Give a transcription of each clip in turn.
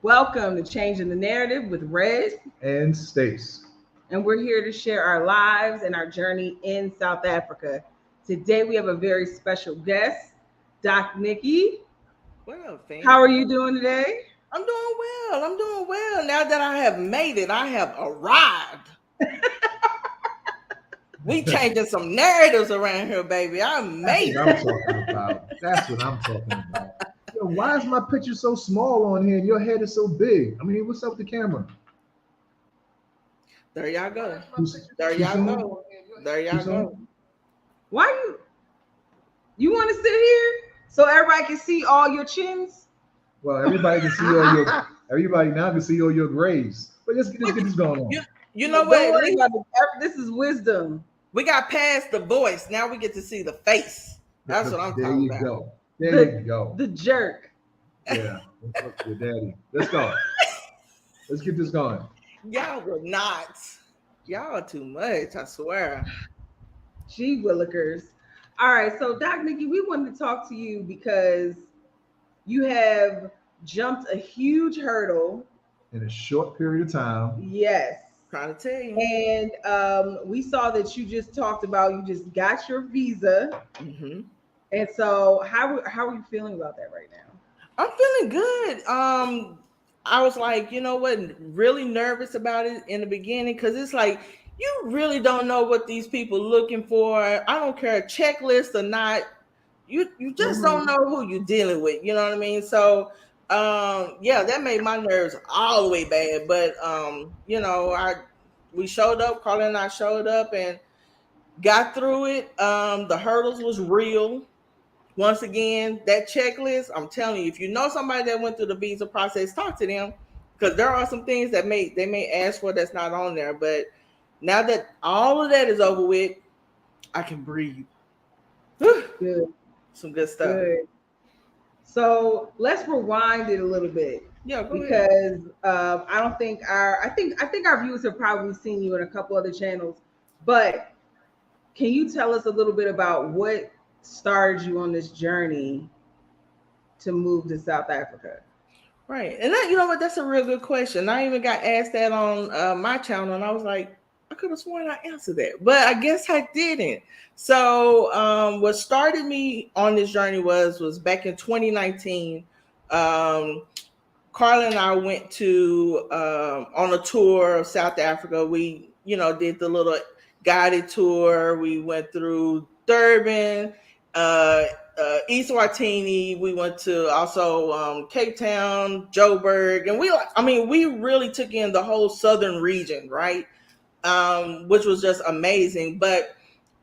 Welcome to Changing the Narrative with Red, and Stace. and we're here to share our lives and our journey in South Africa. Today we have a very special guest, Doc Niki. Well, How fam, are you doing today? I'm doing well. I'm doing well. Now that I have made it, I have arrived. We changing some narratives around here, baby. I That's made what I'm it. talking about. That's what I'm talking about. Yo, why is my picture so small on here and your head is so big? I mean, what's up with the camera? There y'all go. Too, There too y'all soon? go. There Too y'all go. soon? Why you want to sit here so everybody can see all your chins? Well, everybody can see all your everybody now can see all your graves. But let's get this going You on. you know Don't what? At worry least about it. This is wisdom. we got past the voice. Now we get to see the face. That's what I'm There talking you about. go. There The you go. the jerk. Yeah. What's up with your daddy? Let's go. Let's get this going. Y'all were not. Y'all are too much. I swear. Gee Willikers. All right, so Doc Nikki, we wanted to talk to you because you have jumped a huge hurdle. In a short period of time. Yes. Trying to tell you. And we saw that you just talked about you just got your visa. hmm And so how are you feeling about that right now? I'm feeling good. I was like, you know what, really nervous about it in the beginning because it's like you really don't know what these people looking for. I don't care a checklist or not. You just don't Mhm. know who you're dealing with. You know what I mean? So yeah, that made my nerves all the way bad. But I we showed up, Carla and I showed up and got through it. The hurdles was real. Once again, that checklist, I'm telling you, if you know somebody that went through the visa process, talk to them because there are some things that they may ask for that's not on there. But now that all of that is over with, I can breathe. Good, Some good stuff. good. So let's rewind it a little bit Yeah, go ahead. because I don't think I think our viewers have probably seen you in a couple other channels, but can you tell us a little bit about what started you on this journey to move to South Africa? Right. And that, you know what? That's a real good question. I even got asked that on my channel, and I was like, I could have sworn I answered that, but I guess I didn't. So, what started me on this journey was back in 2019. Carla and I went to on a tour of South Africa. We, did the little guided tour. We went through Durban, uh, East Watini. We went to also Cape Town, Joburg, and we really took in the whole southern region, right? Which was just amazing. But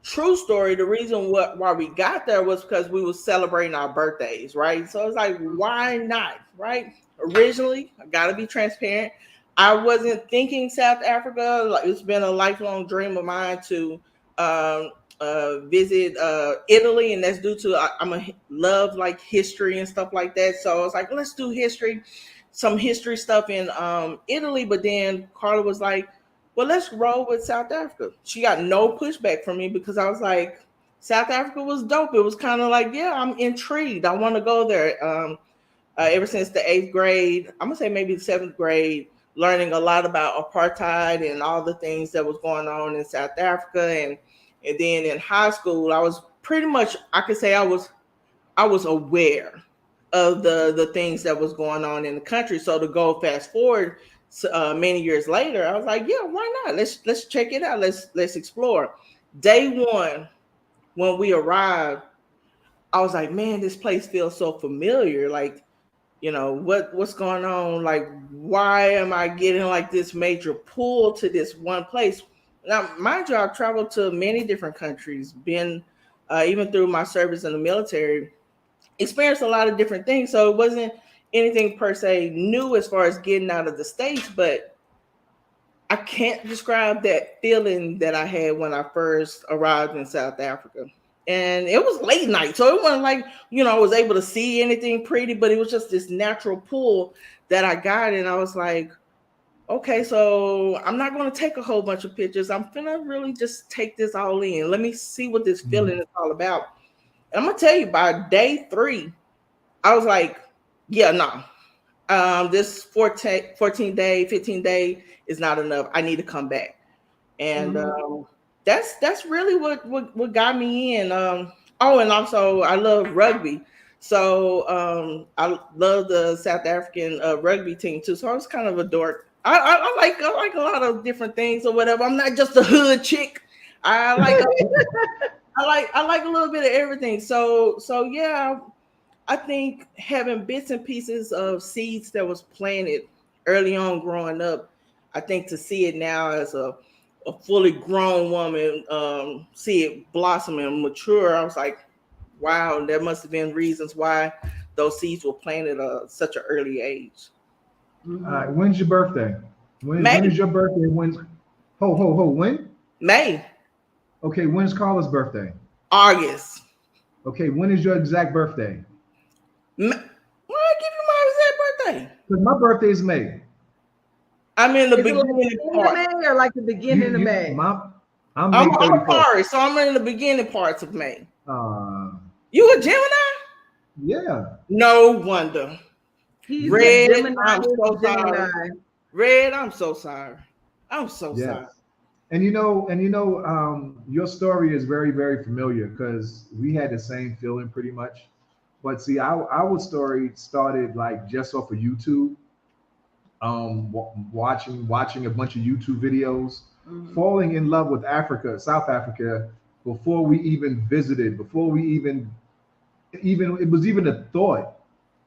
true story, the reason why we got there was because we were celebrating our birthdays, right? So it's like, why not, right? Originally, I gotta be transparent. I wasn't thinking South Africa. Like it's been a lifelong dream of mine to um, visit Italy, and that's due to I'm a love like history and stuff like that. So I was like, let's do history, some history stuff in Italy. But then Carla was like, well, let's roll with South Africa. She got no pushback from me because I was like, South Africa was dope. It was kind of like, yeah, I'm intrigued. I want to go there. Ever since the eighth grade, I'm gonna say maybe the seventh grade, learning a lot about apartheid and all the things that was going on in South Africa, and then in high school, I was pretty much, I could say I was aware of the things that was going on in the country. So to go fast forward many years later, I was like, yeah, why not? Let's check it out. Let's explore. Day one, when we arrived, I was like, man, this place feels so familiar. Like, what's going on? Like, why am I getting like this major pull to this one place? Now, mind you, I've traveled to many different countries, been even through my service in the military, experienced a lot of different things. So it wasn't anything per se new as far as getting out of the States, but I can't describe that feeling that I had when I first arrived in South Africa. And it was late night. So it wasn't like, I was able to see anything pretty, but it was just this natural pull that I got. And I was like, okay, so I'm not going to take a whole bunch of pictures. I'm going to really just take this all in. Let me see what this feeling is all about. And I'm going to tell you, by day 3, I was like, yeah, no, this 14 day, 15 day is not enough. I need to come back. And that's really what got me in. Oh, and also I love rugby. So I love the South African rugby team too. So I was kind of a dork. I like a lot of different things or whatever. I'm not just a hood chick. I like I like a little bit of everything. So yeah, I think having bits and pieces of seeds that was planted early on growing up, I think to see it now as a fully grown woman, see it blossom and mature, I was like, wow, there must have been reasons why those seeds were planted at such an early age. All right, when's your birthday? When May. is your birthday? When's when? May. Okay, when's Carla's birthday? August. Okay, when is your exact birthday? Why give you my exact birthday? Because my birthday is May. I'm in the Is it like beginning the part. end of May or like the beginning of May? I'm May I'm 31st. sorry, so I'm in the beginning parts of May. Uh, You a Gemini? yeah. No wonder. He's Red, a Gemini. I'm so Gemini. sorry. Red, I'm so sorry. I'm so Yes. sorry. And your story is very, very familiar because we had the same feeling pretty much. But see, our story started like just off of YouTube, watching a bunch of YouTube videos, falling in love with South Africa, before we even visited, before we even it was even a thought.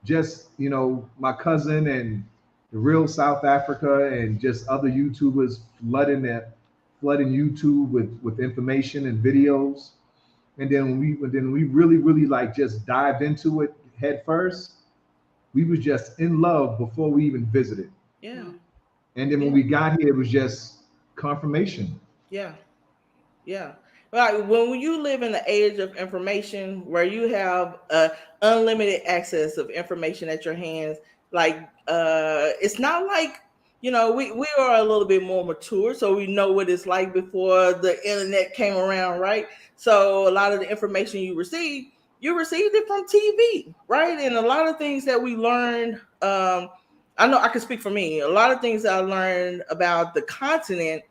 Just my cousin and the real South Africa and just other YouTubers flooding YouTube with information and videos. And then we really like just dived into it head first. We was just in love before we even visited. Yeah. And then when we got here, it was just confirmation. Yeah. Yeah. Like when you live in the age of information where you have unlimited access of information at your hands, like it's not like, we are a little bit more mature, so we know what it's like before the internet came around, right? So a lot of the information you received it from TV, right? And a lot of things that we learned, I know I can speak for me. A lot of things that I learned about the continent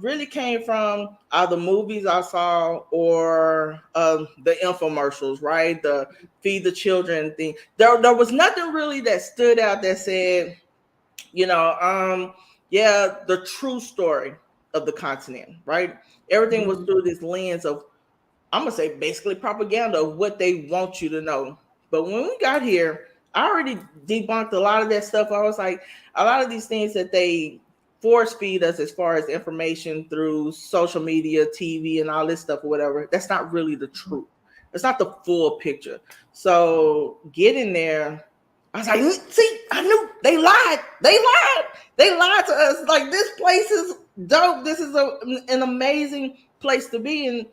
really came from either movies I saw or the infomercials, right? The feed the children thing. There was nothing really that stood out that said, the true story of the continent, right? Everything was through this lens of, I'm gonna say basically propaganda of what they want you to know. But when we got here, I already debunked a lot of that stuff. I was like, a lot of these things that they force feed us as far as information through social media, TV, and all this stuff or whatever, that's not really the truth. It's not the full picture. So getting there, I was like, see, I knew they lied. They lied to us. Like, this place is dope. This is an amazing place to be. And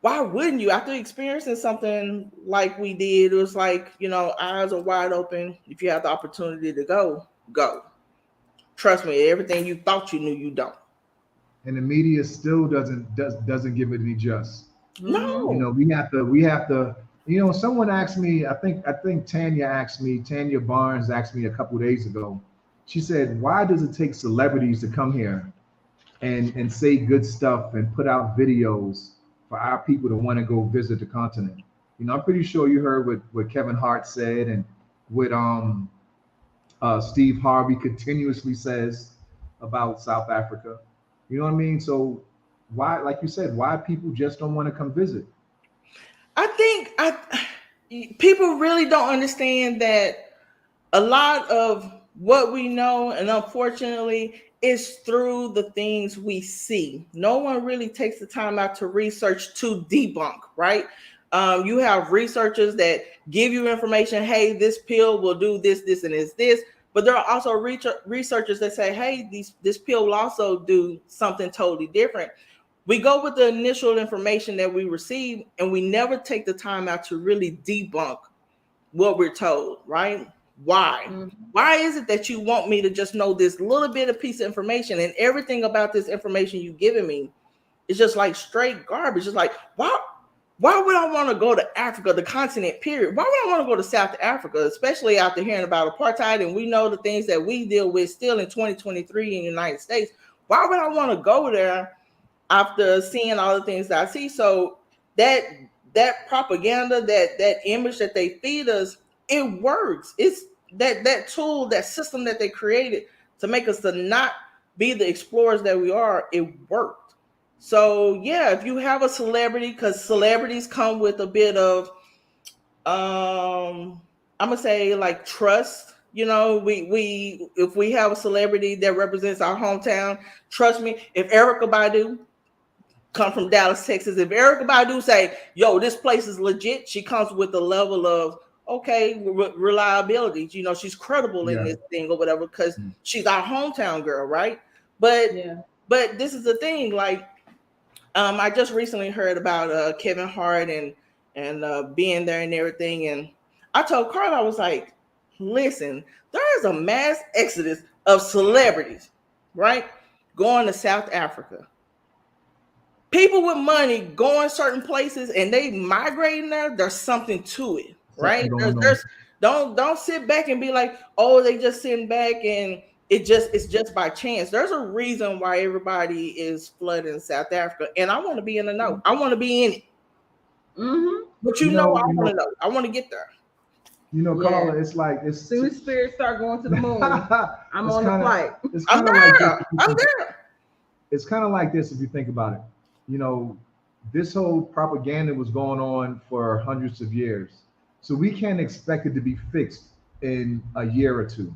why wouldn't you? After experiencing something like we did, it was like, eyes are wide open. If you have the opportunity to go. Trust me, everything you thought you knew, you don't. And the media still doesn't give it any just. No. We have to. Someone asked me. I think Tanya Barnes asked me a couple of days ago. She said, "Why does it take celebrities to come here and say good stuff and put out videos for our people to want to go visit the continent?" I'm pretty sure you heard what Kevin Hart said and what Steve Harvey continuously says about South Africa. You know what I mean? So why, like you said, why people just don't want to come visit? I think people really don't understand that a lot of what we know, and unfortunately, is through the things we see. No one really takes the time out to research to debunk, right? You have researchers that give you information. Hey, this pill will do this, this, and this. But there are also researchers that say, hey, this pill will also do something totally different. We go with the initial information that we receive, and we never take the time out to really debunk what we're told, right? Why? Why is it that you want me to just know this little bit of piece of information, and everything about this information you've given me is just like straight garbage? It's like, why would I want to go to Africa, the continent, period? Why would I want to go to South Africa, especially after hearing about apartheid? And we know the things that we deal with still in 2023 in the United States. Why would I want to go there after seeing all the things that I see? So that propaganda, that image that they feed us, it works. It's that tool, that system that they created to make us to not be the explorers that we are. It worked. So yeah, if you have a celebrity, because celebrities come with a bit of I'm gonna say like trust. You know, we if we have a celebrity that represents our hometown, trust me, if Erica Badu come from Dallas, Texas, if Erica Badu say, yo, this place is legit, she comes with a level of reliability. You know, she's credible in this thing or whatever, because she's our hometown girl, right? But this is the thing, like I just recently heard about Kevin Hart and being there and everything, and I told Carla, I was like, listen, there is a mass exodus of celebrities, right, going to South Africa. People with money going certain places and they migrating there. There's something to it, right? Don't sit back and be like, oh, they just sitting back and it's just by chance. There's a reason why everybody is flooding South Africa, and I want to be in the know. I want to be in it. Mm-hmm. But I want to know. I want to get there. You know, Carla, it's like soon as spirits start going to the moon, I'm on the flight. I'm there. I'm there. It's kind of like this if you think about it. You know, this whole propaganda was going on for hundreds of years. So we can't expect it to be fixed in a year or two.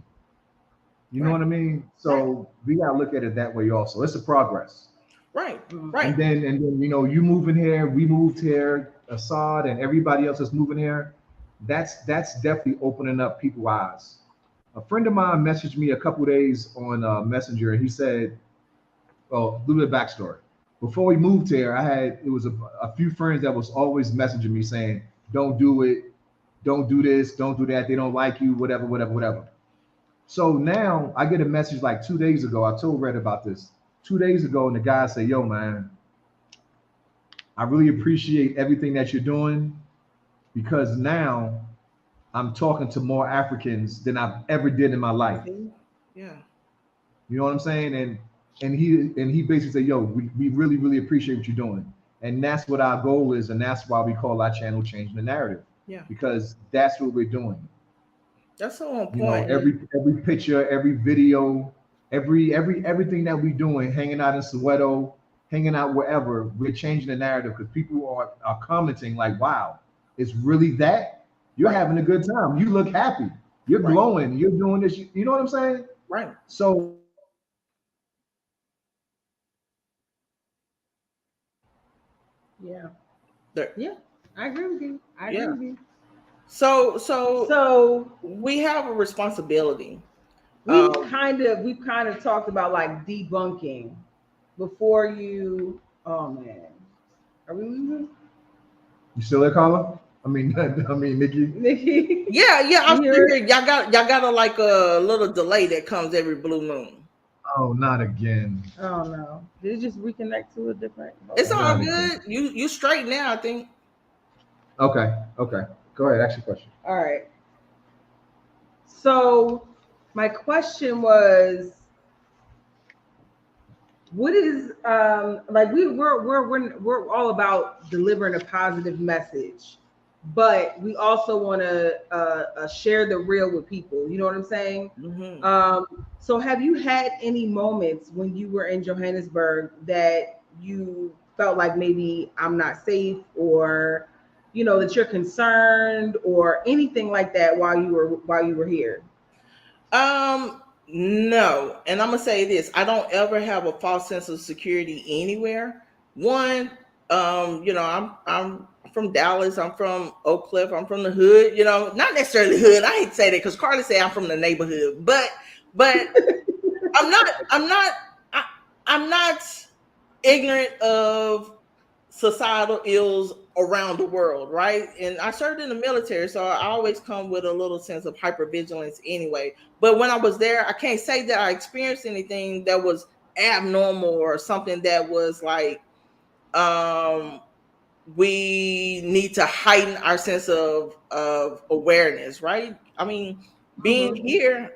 You know what I mean? So we got to look at it that way also. It's a progress. Right. And then, you know, you moving here, we moved here, Assad and everybody else is moving here. That's definitely opening up people's eyes. A friend of mine messaged me a couple of days on Messenger, and he said, well, a little bit of backstory. Before we moved here, it was a few friends that was always messaging me saying, don't do it, don't do this, don't do that, they don't like you, whatever. So now I get a message like 2 days ago. I told Red about this 2 days ago, and the guy said, yo, man, I really appreciate everything that you're doing, because now I'm talking to more Africans than I've ever did in my life. Yeah. You know what I'm saying? And he basically said, yo, we really, really appreciate what you're doing. And that's what our goal is. And that's why we call our channel Changing the Narrative. Yeah. Because that's what we're doing. That's so important. You know, every picture, every video, everything that we're doing, hanging out in Soweto, hanging out wherever, we're changing the narrative, because people are commenting like, wow, it's really that? You're having a good time. You look happy. You're glowing. You're doing this. You know what I'm saying? Right. So yeah, I agree with you. I agree with you. So we have a responsibility. We've kind of talked about like debunking before you. Oh man, are we losing? You still there, Carla? I mean, Niki. Yeah. I'm still here. Y'all got a little delay that comes every blue moon. Oh, not again. Oh no. Did it just reconnect to a different? It's all good. You straight now, I think. Okay. Go ahead. Ask your question. All right. So my question was, what is like we're all about delivering a positive message, but we also want to share the real with people. You know what I'm saying? Mm-hmm. So have you had any moments when you were in Johannesburg that you felt like maybe I'm not safe, or you know that you're concerned, or anything like that while you were here? No, and I'm gonna say this: I don't ever have a false sense of security anywhere. One, you know, I'm from Dallas. I'm from Oak Cliff. I'm from the hood. You know, not necessarily hood. I hate to say that because Carly said I'm from the neighborhood, but I'm not ignorant of societal ills around the world, right? And I served in the military, so I always come with a little sense of hypervigilance anyway. But when I was there, I can't say that I experienced anything that was abnormal or something that was like we need to heighten our sense of awareness, right? I mean, being here,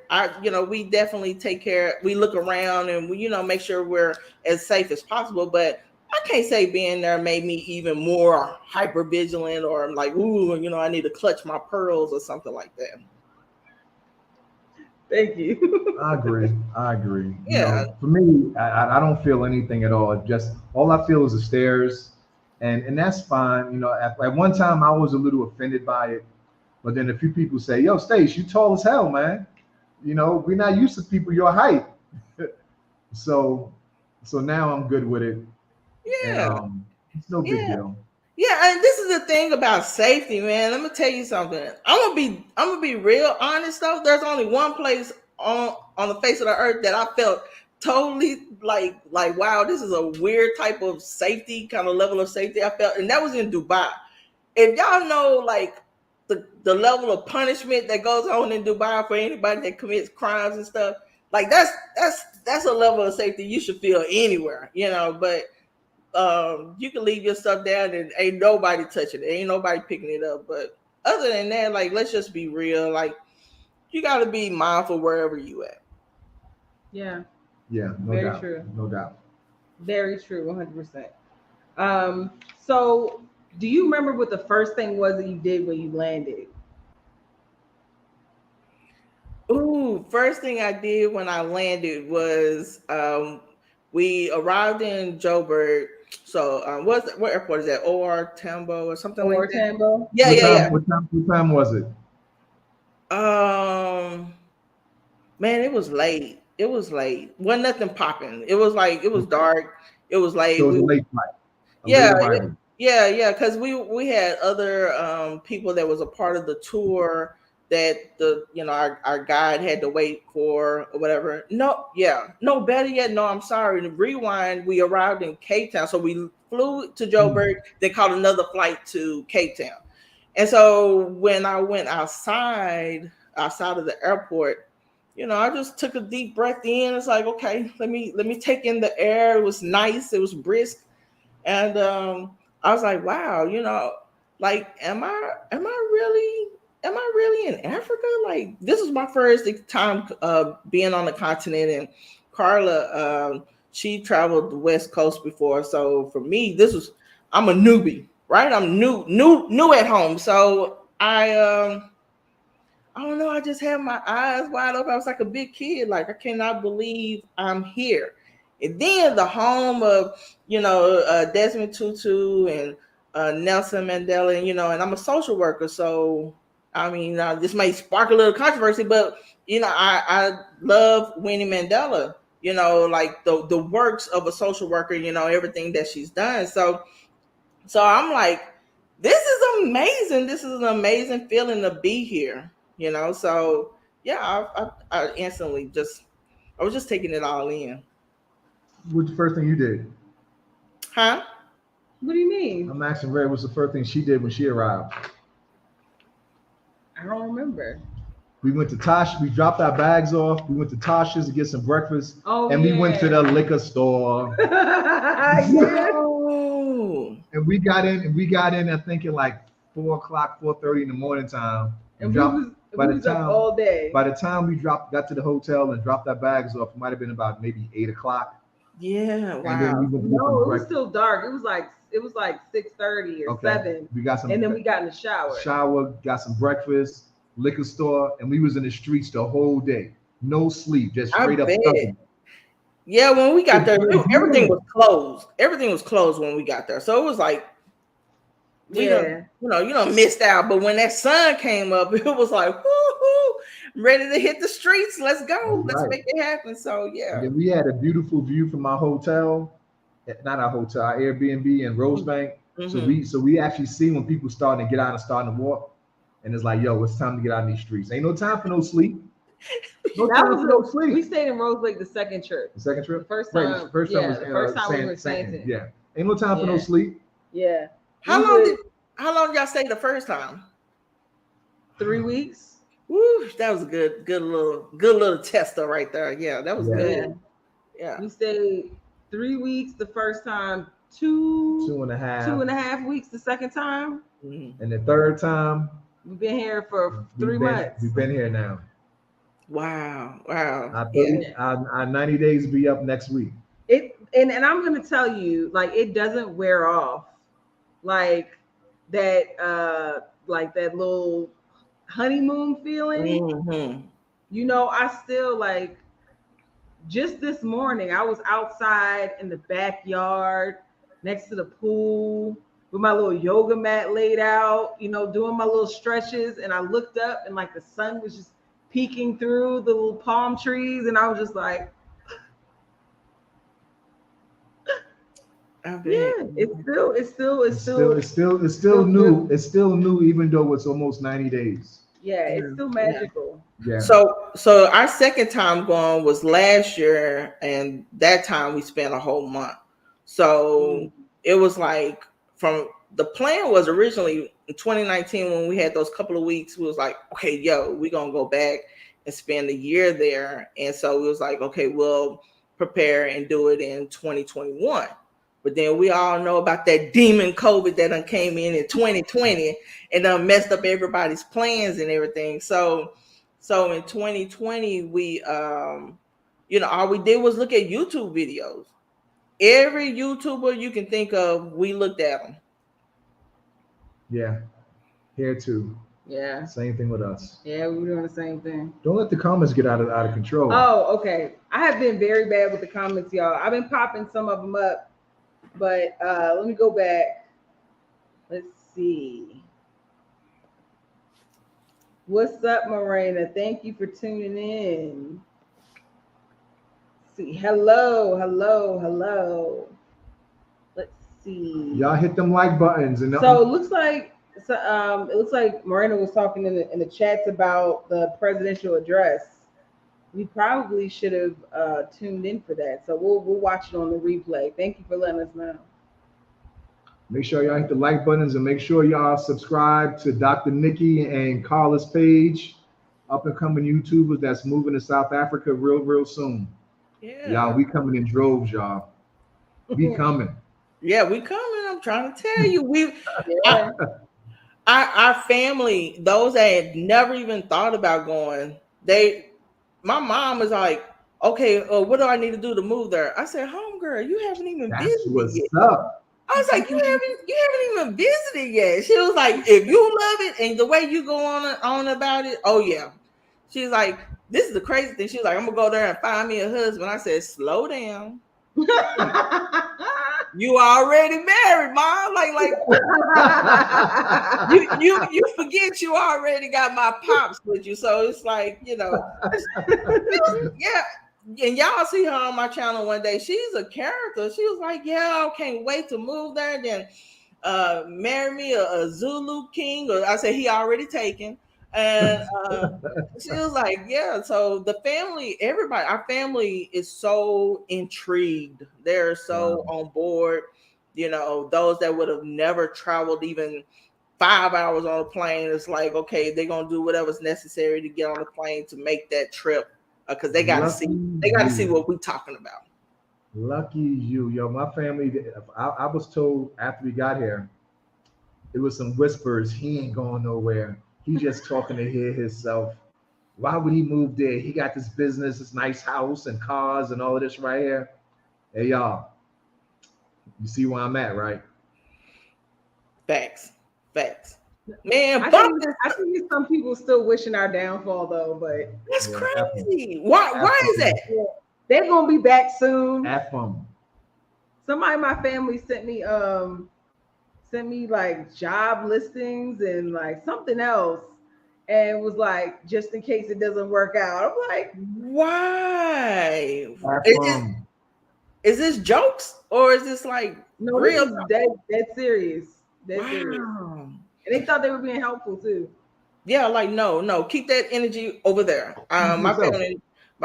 we definitely take care. We look around and we, make sure we're as safe as possible. But I can't say being there made me even more hyper vigilant or like, ooh, I need to clutch my pearls or something like that. Thank you. I agree. Yeah. For me, I don't feel anything at all. Just all I feel is the stairs, and that's fine. At one time I was a little offended by it, but then a few people say, "Yo, Stace, you tall as hell, man. We're not used to people your height." so, so now I'm good with it, and Yeah. it's no big Yeah. deal. Yeah, and this is the thing about safety, man. Let me tell you something. I'm gonna be real honest though. There's only one place on the face of the earth that I felt totally like wow, this is a weird type of safety, kind of level of safety I felt, and that was in Dubai. If y'all know like the level of punishment that goes on in Dubai for anybody that commits crimes and stuff, like that's a level of safety you should feel anywhere, but you can leave your stuff down and ain't nobody touching it, ain't nobody picking it up. But other than that, like, let's just be real. Like, you got to be mindful wherever you at. Yeah. Yeah, no Very doubt. true. No doubt. Very true. 100%. So do you remember what the first thing was that you did when you landed? Ooh, first thing I did when I landed was we arrived in Joburg. So what airport is that? OR Tambo or something like Or that? Tambo? Yeah, What yeah, time? What time was it? yeah. Man, it was late. It was late. Wasn't nothing popping. It was like it was dark. It was late. So it was a late flight, a late Yeah, arrival. yeah. Because we had other people that was a part of the tour that our guide had to wait for or whatever. No, yeah, no. Better yet, no. I'm sorry. Rewind. We arrived in Cape Town, so we flew to Joburg. Then caught another flight to Cape Town. And so when I went outside of the airport, I just took a deep breath in. It's like, okay, let me take in the air. It was nice. It was brisk. And I was like, wow, like, am I really in Africa? Like, this is my first time being on the continent. And Carla, she traveled the West Coast before. So for me, I'm a newbie, right? I'm new at home. So I don't know. I just had my eyes wide open. I was like a big kid. Like, I cannot believe I'm here. And then the home of, Desmond Tutu and Nelson Mandela, and I'm a social worker. So, I mean, this may spark a little controversy, but, I love Winnie Mandela, like the works of a social worker, everything that she's done. So I'm like, this is amazing. This is an amazing feeling to be here, So yeah, I instantly I was just taking it all in. What's the first thing you did? Huh? What do you mean? I'm asking Ray, what's the first thing she did when she arrived? I don't remember. We went to Tosh. We dropped our bags off. We went to Tasha's to get some breakfast. Oh, and we went to the liquor store. Yeah. Oh. And we got in. I think at like 4:00, 4:30 in the morning time. And we was up all day. By the time we got to the hotel and dropped our bags off, it might have been about maybe 8:00. Yeah, wow. And then we went to No, it was still dark. It was like 6:30 or 7. We got some, and then we got in the shower. Got some breakfast, liquor store, and we was in the streets the whole day. No sleep, just straight up thumping. Yeah, when we got there, everything was closed. Everything was closed when we got there. So it was like, you missed out. But when that sun came up, it was like, whoo, ready to hit the streets. Let's go. Let's make it happen. So yeah. And then we had a beautiful view from our hotel, not our hotel, our Airbnb in Rosebank. Mm-hmm. So we actually see when people starting to get out and starting to walk, and it's like, yo, it's time to get out in these streets. Ain't no time for no sleep. No time for no sleep. We stayed in Rosebank the second trip. The second trip? The first time. Right, the first time we were in Stanton. Yeah. Ain't no time for no sleep. Yeah. How long y'all stayed the first time? 3 weeks. Woo, that was a good little tester right there. Yeah, that was good. Yeah. We stayed 3 weeks the first time, 2 and a half. 2.5 weeks the second time. And the third time, we've been here for 3 months. We've been here now. Wow. Our 90 days will be up next week. And I'm gonna tell you, like, it doesn't wear off. Like that little honeymoon feeling. You know, I still, like, just this morning I was outside in the backyard next to the pool with my little yoga mat laid out, you know, doing my little stretches, and I looked up and, like, the sun was just peeking through the little palm trees, and I was just like, it's still new. It's still new, even though it's almost 90 days. Yeah, it's still magical. Yeah. So our second time going was last year, and that time we spent a whole month. So it was like, from the plan was originally in 2019 when we had those couple of weeks, we was like, okay, we're gonna go back and spend a year there. And so it was like, okay, we'll prepare and do it in 2021. But then we all know about that demon COVID that done came in 2020 and done messed up everybody's plans and everything. So in 2020, we, all we did was look at YouTube videos. Every YouTuber you can think of, we looked at them. Yeah, here too. Yeah. Same thing with us. Yeah, we're doing the same thing. Don't let the comments get out of control. Oh, okay. I have been very bad with the comments, y'all. I've been popping some of them up. But let me go back. Let's see. What's up, Morena? Thank you for tuning in. Let's see. Hello. Let's see. Y'all hit them like buttons. And so it looks like Morena was talking in the chats about the presidential address. We probably should have tuned in for that. So we'll watch it on the replay. Thank you for letting us know. Make sure y'all hit the like buttons, and make sure y'all subscribe to Dr. Niki and Carla's page. Up and coming YouTubers that's moving to South Africa real soon. Yeah. Y'all, we coming in droves, y'all. We coming. Yeah, we coming. I'm trying to tell you. Our family, those that had never even thought about going, my mom was like, okay, what do I need to do to move there? I said, home girl, you haven't even visited yet. Up. I was like, you haven't even visited yet. She was like, if you love it and the way you go on about it, oh yeah. She's like, this is the crazy thing. She's like, I'm gonna go there and find me a husband. I said, slow down. You already married, Mom. Like you forget you already got my pops with you. So it's like, yeah. And y'all see her on my channel one day. She's a character. She was like, yeah, I can't wait to move there. Then marry me a Zulu king. Or I said, he already taken. And she was like, yeah. So the family, everybody, our family is so intrigued. They're so on board. Those that would have never traveled even 5 hours on a plane, it's like, okay, they're gonna do whatever's necessary to get on the plane to make that trip, because they gotta see what we're talking about. Lucky you. Yo, my family, I was told after we got here, it was some whispers, he ain't going nowhere. He just talking to hear himself. Why would he move there? He got this business, this nice house and cars and all of this right here. Hey, y'all, you see where I'm at, right? Facts. Man, I think some people still wishing our downfall though, but that's crazy. Why is that? They're gonna be back soon. Somebody in my family sent me like job listings and like something else, and was like, just in case it doesn't work out. I'm like, why? Is this jokes or is this like real? This is dead serious. Serious. And they thought they were being helpful too. Yeah, like no, keep that energy over there. My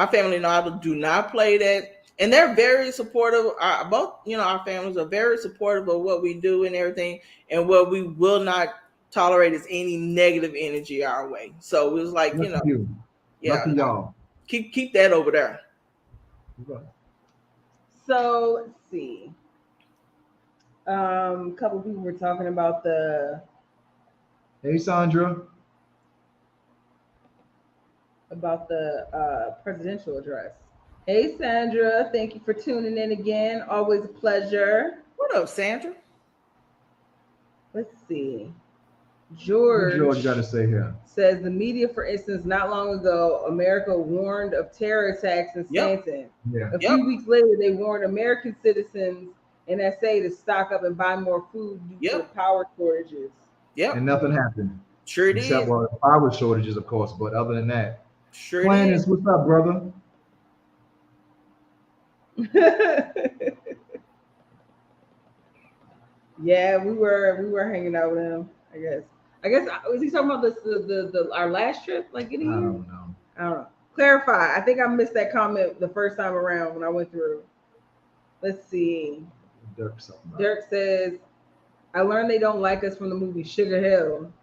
family know I do not play that, and they're very supportive. Both, our families are very supportive of what we do and everything, and what we will not tolerate is any negative energy our way. So it was like, Lucky y'all. Keep that over there. So let's see. A couple people were talking about the Hey, Sandra. presidential address. Hey, Sandra, thank you for tuning in again. Always a pleasure. What up, Sandra? Let's see. What George got to say here? says the media, for instance, not long ago, America warned of terror attacks in Stanton. Yeah. A few weeks later, they warned American citizens in SA to stock up and buy more food due to power shortages. And nothing happened. Sure Except did. for power shortages, of course. But other than that, sure Planets, what's up, brother? Yeah, we were hanging out with him. I guess was he talking about the our last trip? Like getting here? I don't know. Clarify. I think I missed that comment the first time around when I went through. Let's see. Dirk says, I learned they don't like us from the movie Sugar Hill.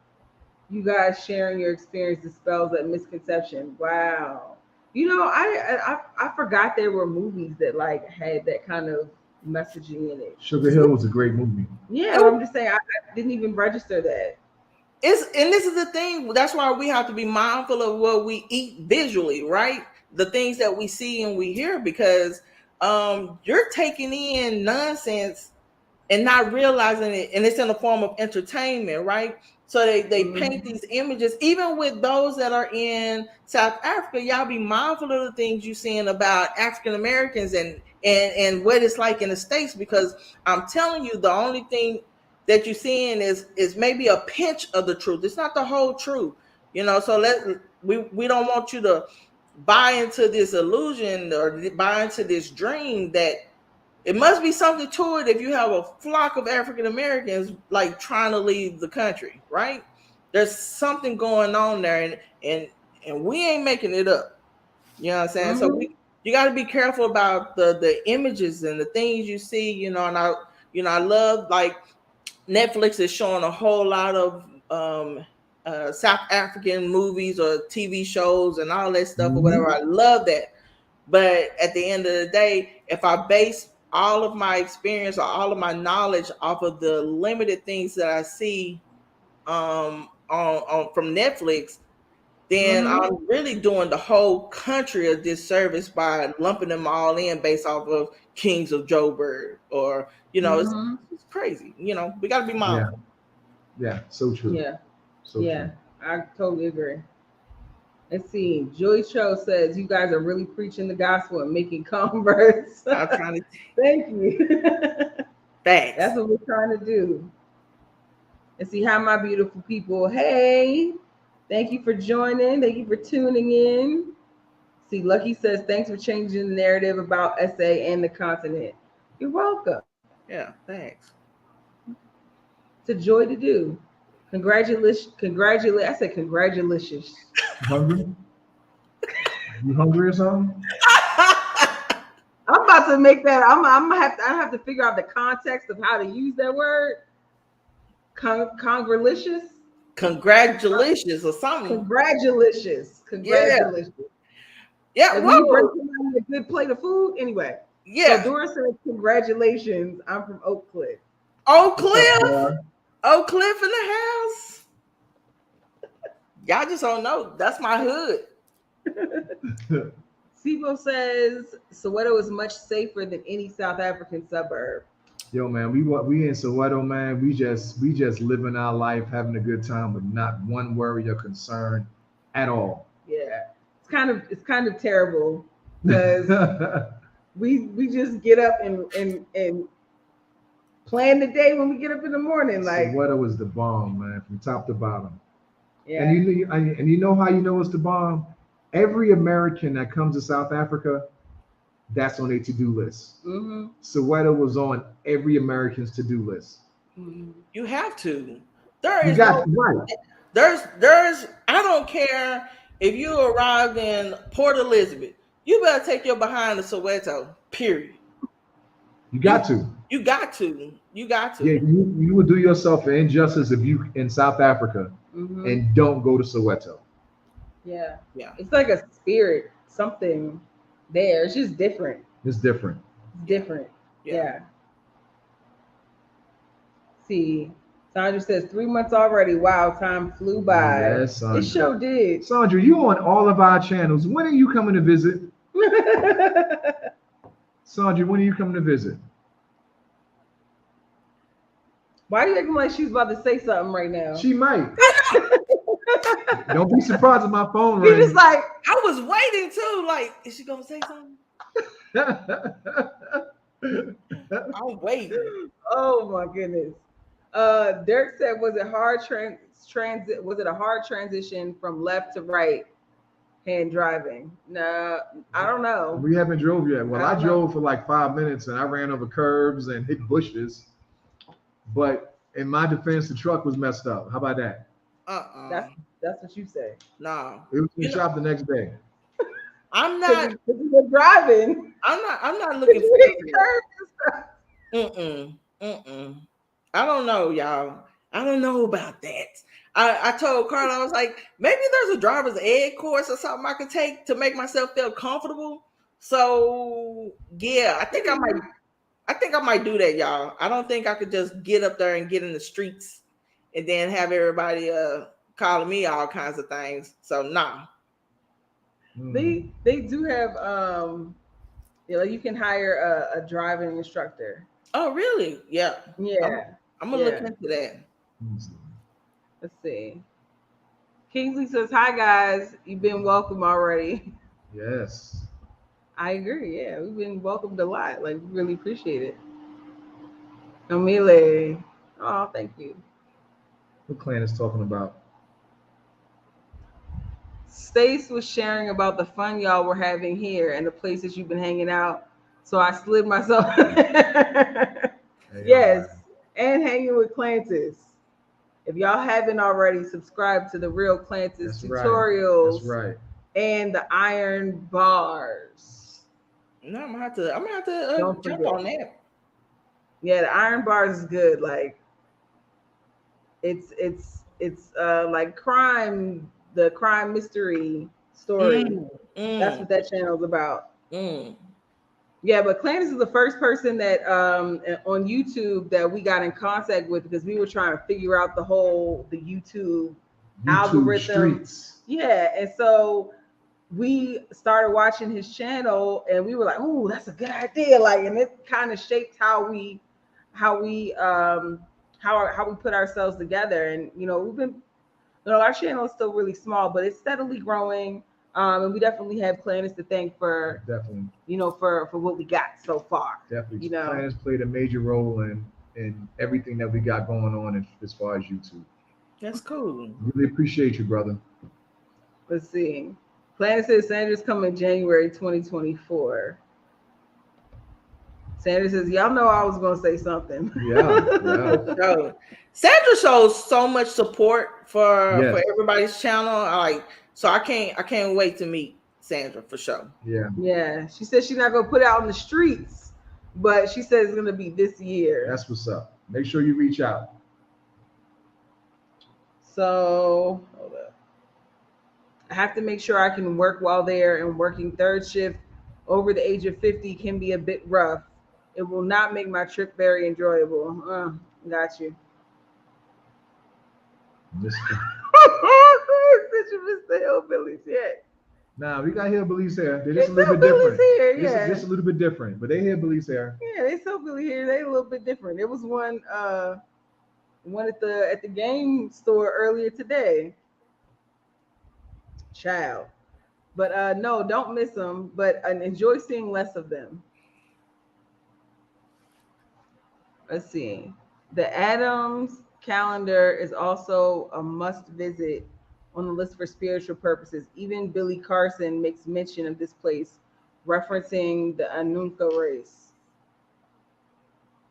You guys sharing your experience dispels that misconception. Wow. You know, I forgot there were movies that like had that kind of messaging in it. Sugar Hill was a great movie. Yeah, I'm just saying I didn't even register that. And this is the thing. That's why we have to be mindful of what we eat visually, right? The things that we see and we hear, because you're taking in nonsense and not realizing it, and it's in the form of entertainment, right? So they paint these images, even with those that are in South Africa. Y'all be mindful of the things you're seeing about African Americans and what it's like in the States, because I'm telling you, the only thing that you're seeing is maybe a pinch of the truth. It's not the whole truth, you know. So we don't want you to buy into this illusion or buy into this dream that it must be something to it if you have a flock of African Americans like trying to leave the country, right? There's something going on there, and we ain't making it up. You know what I'm saying? So you got to be careful about the images and the things you see. You know, and I love, like, Netflix is showing a whole lot of South African movies or TV shows and all that stuff or whatever. I love that. But at the end of the day, if I base all of my experience or all of my knowledge off of the limited things that I see on from Netflix, then I'm really doing the whole country a disservice by lumping them all in based off of Kings of Joburg, or, you know, it's crazy. You know, we got to be mindful. Yeah, so true. Yeah, so true. I totally agree. Let's see. Joy Cho says, you guys are really preaching the gospel and making converts. I'm trying to Thank you. Thanks. That's what we're trying to do. And see how my beautiful people. Hey, thank you for joining. Thank you for tuning in. See, Lucky says, thanks for changing the narrative about SA and the continent. You're welcome. Yeah, thanks. It's a joy to do. Congratulations. I said congratulations. Hungry? You hungry or something? I'm about to make that. I have to figure out the context of how to use that word. Congratulations or something. Congratulations. Yeah. When you bring somebody a good plate of food, anyway. Yeah. So Dora says, congratulations. I'm from Oak Cliff. Oak Cliff. Oak Cliff in the house. Y'all just don't know. That's my hood. Sibo says Soweto is much safer than any South African suburb. Yo, man, we in Soweto, man. We just living our life, having a good time with not one worry or concern at all. Yeah, it's kind of terrible because we just get up and plan the day when we get up in the morning. Like, Soweto is the bomb, man, from top to bottom. Yeah. And you know how you know it's the bomb? Every American that comes to South Africa, that's on their to-do list. Soweto was on every American's to-do list. You have to. There's I don't care if you arrived in Port Elizabeth, you better take your behind to Soweto, period. You got to. Yeah, you would do yourself an injustice if you in South Africa and don't go to Soweto. Yeah. It's like a spirit, something there. It's just different. It's different. Yeah. See, Sandra says 3 months already. Wow, time flew by. Yes, Sandra. It sure did. Sandra, you on all of our channels. When are you coming to visit? Sandra, when are you coming to visit? Why are you acting like she's about to say something right now? She might. Don't be surprised if my phone He rings. just like, I was waiting too. Like, is she gonna say something? I'm waiting. oh my goodness. Dirk said, was it hard transit? Was it a hard transition from left to right hand driving? No, I don't know. We haven't drove yet. Well, I drove know. for like 5 minutes and I ran over curbs and hit bushes. But in my defense, the truck was messed up. How about that? That's what you say. No. It was in the shop the next day. I'm not. You were driving. I'm not looking for that. I don't know, y'all. I don't know about that. I told Carla, I was like, maybe there's a driver's ed course or something I could take to make myself feel comfortable. So yeah, I think I might do that, y'all. I don't think I could just get up there and get in the streets and then have everybody calling me all kinds of things. So nah. They do have you can hire a driving instructor. Oh really? Yeah. I'm gonna look into that. Let's see. Kingsley says, hi guys, you've been welcome already. Yes. I agree. Yeah, we've been welcomed a lot. Like, we really appreciate it. Amile. Oh, thank you. What clan is talking about? Stace was sharing about the fun y'all were having here and the places you've been hanging out. So I slid myself. Yes. And hanging with Clantis. If y'all haven't already, subscribe to the Real Clantis tutorials. That's right. And the iron bars. No, I'm gonna have to jump on that. Yeah, the iron bars is good. Like it's like the crime mystery story. That's what that channel's about. Yeah, but Clantis is the first person that on YouTube that we got in contact with because we were trying to figure out the YouTube algorithm. Streets. Yeah, and so we started watching his channel and we were like, oh, that's a good idea. Like, and it kind of shaped how we put ourselves together. And our channel is still really small, but it's steadily growing. And we definitely have Clantis to thank for for what we got so far. Definitely. Clantis played a major role in everything that we got going on as far as YouTube. That's cool. Really appreciate you, brother. Let's see. Clantis says Sandra's coming January 2024. Sandra says, y'all know I was going to say something. Yeah. Sandra shows so much support for everybody's channel. So I can't wait to meet Sandra for sure. Yeah. She says she's not going to put it out in the streets, but she says it's going to be this year. That's what's up. Make sure you reach out. So hold up. I have to make sure I can work while there, and working third shift over the age of 50 can be a bit rough. It will not make my trip very enjoyable. Got you. Since you missed the hillbillies yet. Nah, we got hillbillies here. They're just a little bit different. Here, yeah. Just a little bit different, but they hillbillies here. Yeah, they hillbilly here. They a little bit different. There was one at the game store earlier today. Child. But no, don't miss them, but enjoy seeing less of them. Let's see. The Adams calendar is also a must visit on the list for spiritual purposes. Even Billy Carson makes mention of this place, referencing the Anunka race.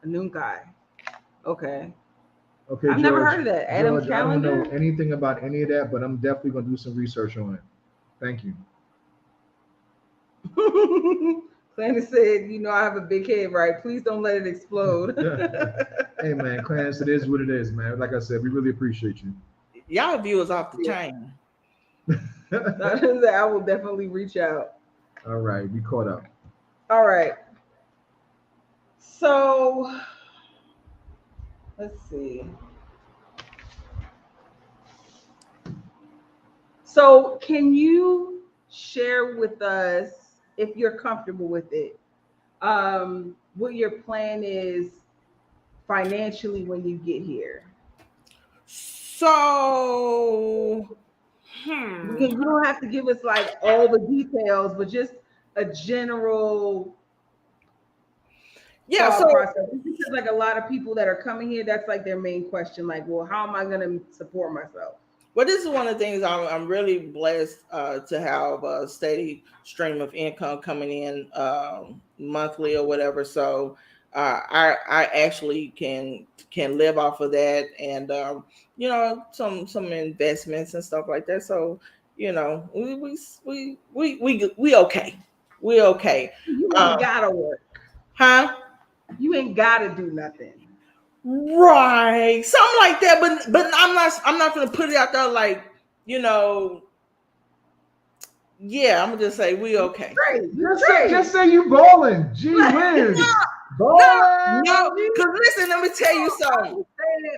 Anunkai. Okay. Okay, I've never heard of that. Adam's calendar. I don't know anything about any of that, but I'm definitely going to do some research on it. Thank you. Clantis said, I have a big head, right? Please don't let it explode. Hey, man, Clantis, it is what it is, man. Like I said, we really appreciate you. Y'all viewers off the chain. I will definitely reach out. All right, we caught up. All right. So Let's see. So, can you share with us, if you're comfortable with it, what your plan is financially when you get here? So, You don't have to give us like all the details, but just a general yeah. So, thought process. Because like a lot of people that are coming here, that's like their main question. Like, well, how am I going to support myself? well, this is one of the things I'm really blessed to have a steady stream of income coming in monthly or whatever. So I actually can live off of that, and some investments and stuff like that. So we okay, we okay, You uh, ain't gotta work. huh? You ain't gotta do nothing. Right, something like that. But I'm not gonna put it out there like you know. Yeah, I'm gonna just say we okay. Great, you Just say you balling. Gee whiz. No, Balling. because listen, let me tell you something.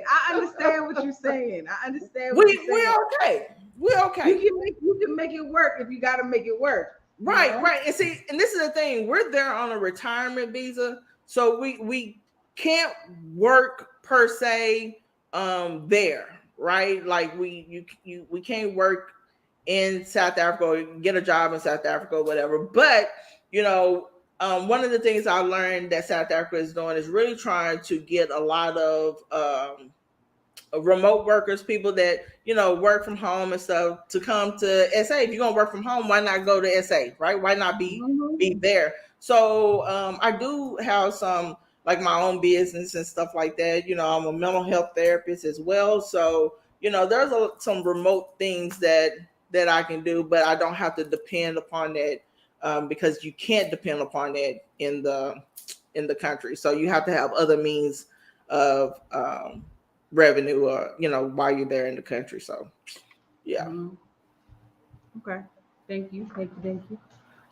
I understand what you're saying. I understand what We you're saying. okay. We okay. You can make it work if you got to make it work. Right, right. And see, and this is the thing. We're there on a retirement visa, so we can't work per se there, right? Like we can't work in South Africa or get a job in South Africa or whatever. But one of the things I learned that South Africa is doing is really trying to get a lot of remote workers, people that work from home and stuff, to come to SA. If you're gonna work from home, why not go to SA, right? Why not be there? So I do have some like my own business and stuff like that. I'm a mental health therapist as well, so there's some remote things that I can do, but I don't have to depend upon that because you can't depend upon that in the country. So you have to have other means of revenue, while you're there in the country. So, yeah. Okay. Thank you.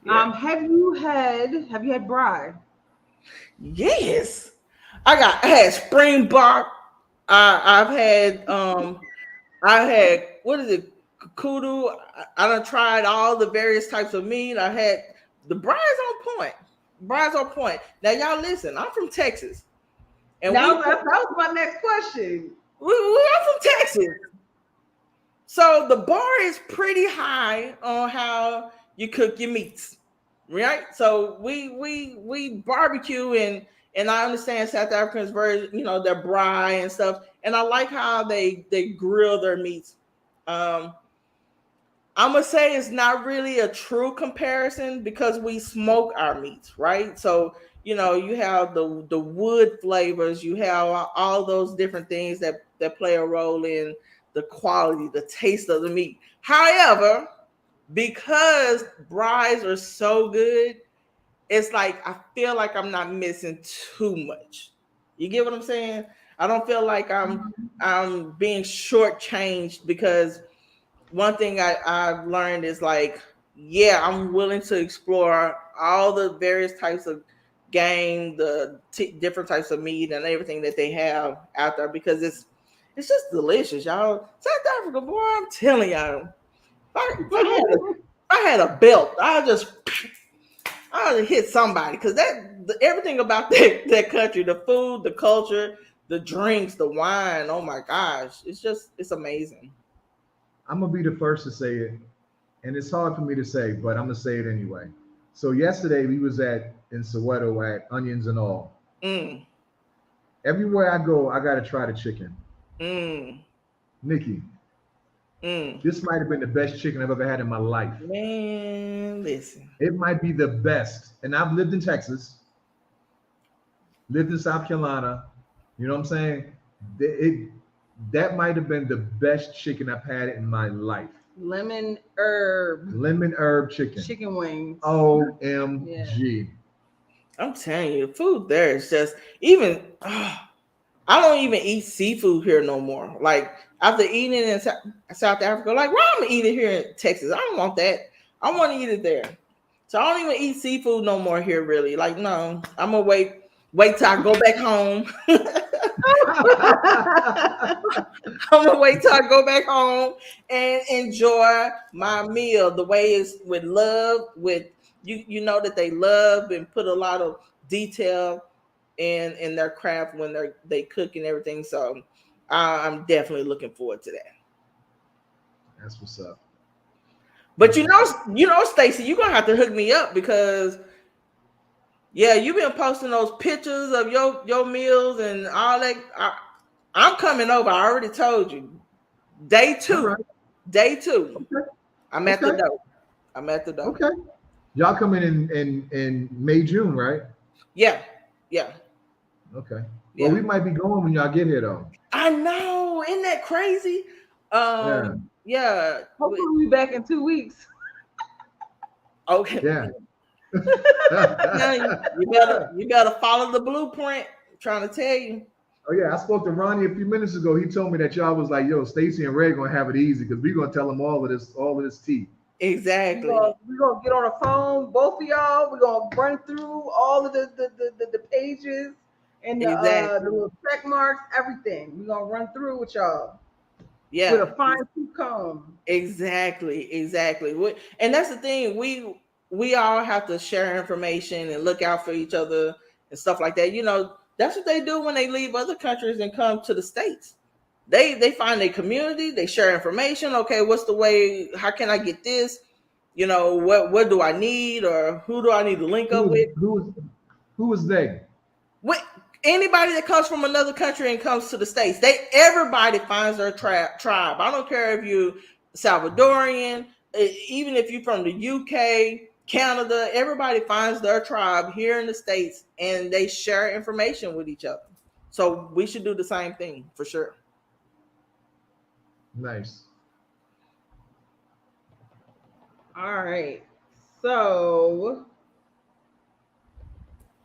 Yeah. Have you had bride? Yes, I had spring bark. I had what is it, kudu. I done tried all the various types of meat. I had the brides on point. Brides on point. Now y'all listen. I'm from Texas, and That was my next question. we are from Texas. So the bar is pretty high on how you cook your meats, right? So we barbecue, and I understand South Africans very their braai and stuff, and I like how they grill their meats. Um, I'm gonna say it's not really a true comparison because we smoke our meats, right? So you have the wood flavors, you have all those different things that play a role in the quality, the taste of the meat. However, because brides are so good, it's like I feel like I'm not missing too much. You get what I'm saying? I don't feel like I'm being shortchanged because one thing I've learned is like, yeah, I'm willing to explore all the various types of game, the different types of meat and everything that they have out there because it's just delicious, y'all. South Africa, boy, I'm telling y'all, if I had a belt, I'll hit somebody because everything about that country, the food, the culture, the drinks, the wine, oh my gosh, it's amazing. I'm gonna be the first to say it, and it's hard for me to say, but I'm gonna say it anyway. So yesterday we was in Soweto at Onions and All. Mm. Everywhere I go, I gotta try the chicken. Mm. Niki, this might have been the best chicken I've ever had in my life. Man, listen. It might be the best. And I've lived in Texas, lived in South Carolina. You know what I'm saying? That might have been the best chicken I've had in my life. Lemon herb Chicken wings. OMG. I'm telling you, the food there is just even. I don't even eat seafood here no more. Like after eating it in South Africa, like why I'm gonna eat it here in Texas? I don't want that. I want to eat it there. So I don't even eat seafood no more here. Really, like no. I'm gonna wait till I go back home. I'm gonna wait till I go back home and enjoy my meal the way it's with love. With you know that they love and put a lot of detail in their craft when they cook and everything. So I'm definitely looking forward to that. That's what's up. But you know, Stacy, you're gonna have to hook me up because you've been posting those pictures of your meals and all that. I'm coming over. I already told you. Day 2. Right. Day 2. Okay. I'm at the door. I'm at the door. Okay. Y'all come in May, June, right? Yeah. Yeah. Okay. Yeah. Well, we might be going when y'all get here, though. I know. Isn't that crazy? Yeah. Hopefully we'll be back in 2 weeks. Okay. Yeah. you better follow the blueprint. I'm trying to tell you. Oh yeah, I spoke to Ronnie a few minutes ago. He told me that y'all was like, "Yo, Stacy and Ray gonna have it easy because we're gonna tell them all of this tea." Exactly. We're gonna get on the phone, both of y'all. We're gonna run through all of the pages and the little check marks, everything. We're gonna run through with y'all. Yeah. With a fine tooth comb. Exactly. And that's the thing. We all have to share information and look out for each other and stuff like that. You know, that's what they do when they leave other countries and come to the States. They find a community, they share information. Okay, what's the way? How can I get this? You know, what do I need, or who do I need to link up with? Who is they? Anybody that comes from another country and comes to the States, everybody finds their tribe. I don't care if you're Salvadorian, even if you're from the UK, Canada, everybody finds their tribe here in the States and they share information with each other. So we should do the same thing for sure. Nice. All right. So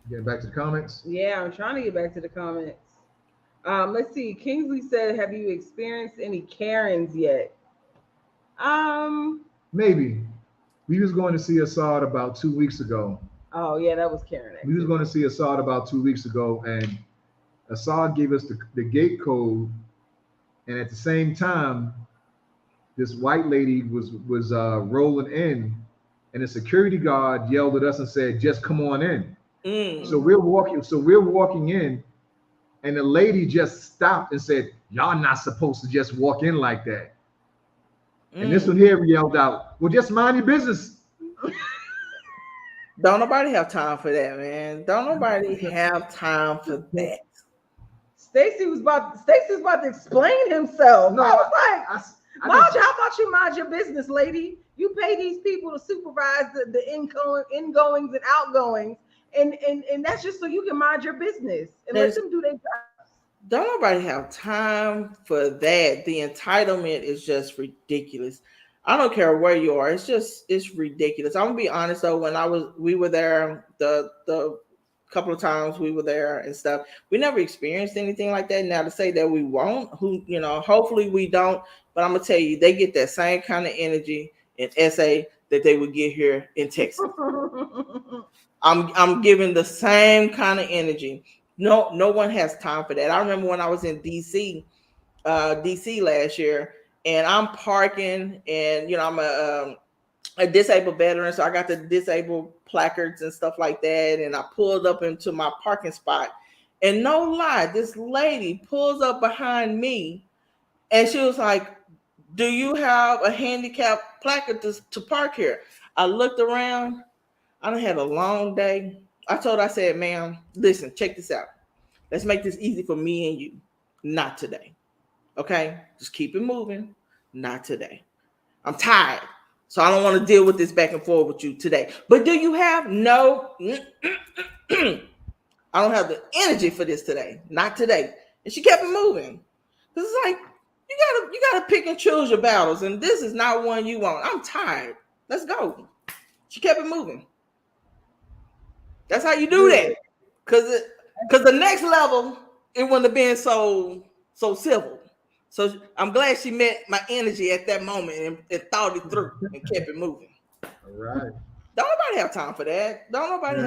Getting back to the comments. yeah, I'm trying to get back to the comments. Let's see. Kingsley said, "Have you experienced any Karens yet?" Maybe. We was going to see Assad about 2 weeks ago. Oh yeah, that was Karen. We was going to see Assad about 2 weeks ago, and Assad gave us the gate code, and at the same time, this white lady was rolling in, and the security guard yelled at us and said, "Just come on in." So we're walking in, and the lady just stopped and said, "Y'all not supposed to just walk in like that." And this one here yelled out, "Well, just mind your business." Don't nobody have time for that, man. Don't nobody have time for that. Stacy was about to explain himself. No, I was like, how about you mind your business, lady? You pay these people to supervise the ingoings and outgoings, and that's just so you can mind your business and let them do their job. Don't nobody have time for that. The entitlement is just ridiculous. I don't care where you are. It's ridiculous. I'm gonna be honest though. When we were there, the couple of times we were there and stuff, we never experienced anything like that. Now to say that we won't, hopefully we don't. But I'm gonna tell you, they get that same kind of energy in SA that they would get here in Texas. I'm giving the same kind of energy. No one has time for that. I remember when I was in DC last year, and I'm parking, and I'm a disabled veteran, so I got the disabled placards and stuff like that, and I pulled up into my parking spot, and no lie, this lady pulls up behind me, and she was like, "Do you have a handicap placard to park here?" I looked around. I done had a long day. I said, "Ma'am, listen, check this out. Let's make this easy for me and you. Not today. Okay? Just keep it moving. Not today. I'm tired. So I don't want to deal with this back and forth with you today. But do you have no? I don't have the energy for this today. Not today." And she kept it moving. Because it's like, you gotta pick and choose your battles. And this is not one you want. I'm tired. Let's go. She kept it moving. That's how you do that. Because the next level, it wouldn't have been so civil. So I'm glad she met my energy at that moment and thought it through and kept it moving. All right. Don't nobody have time for that. Nobody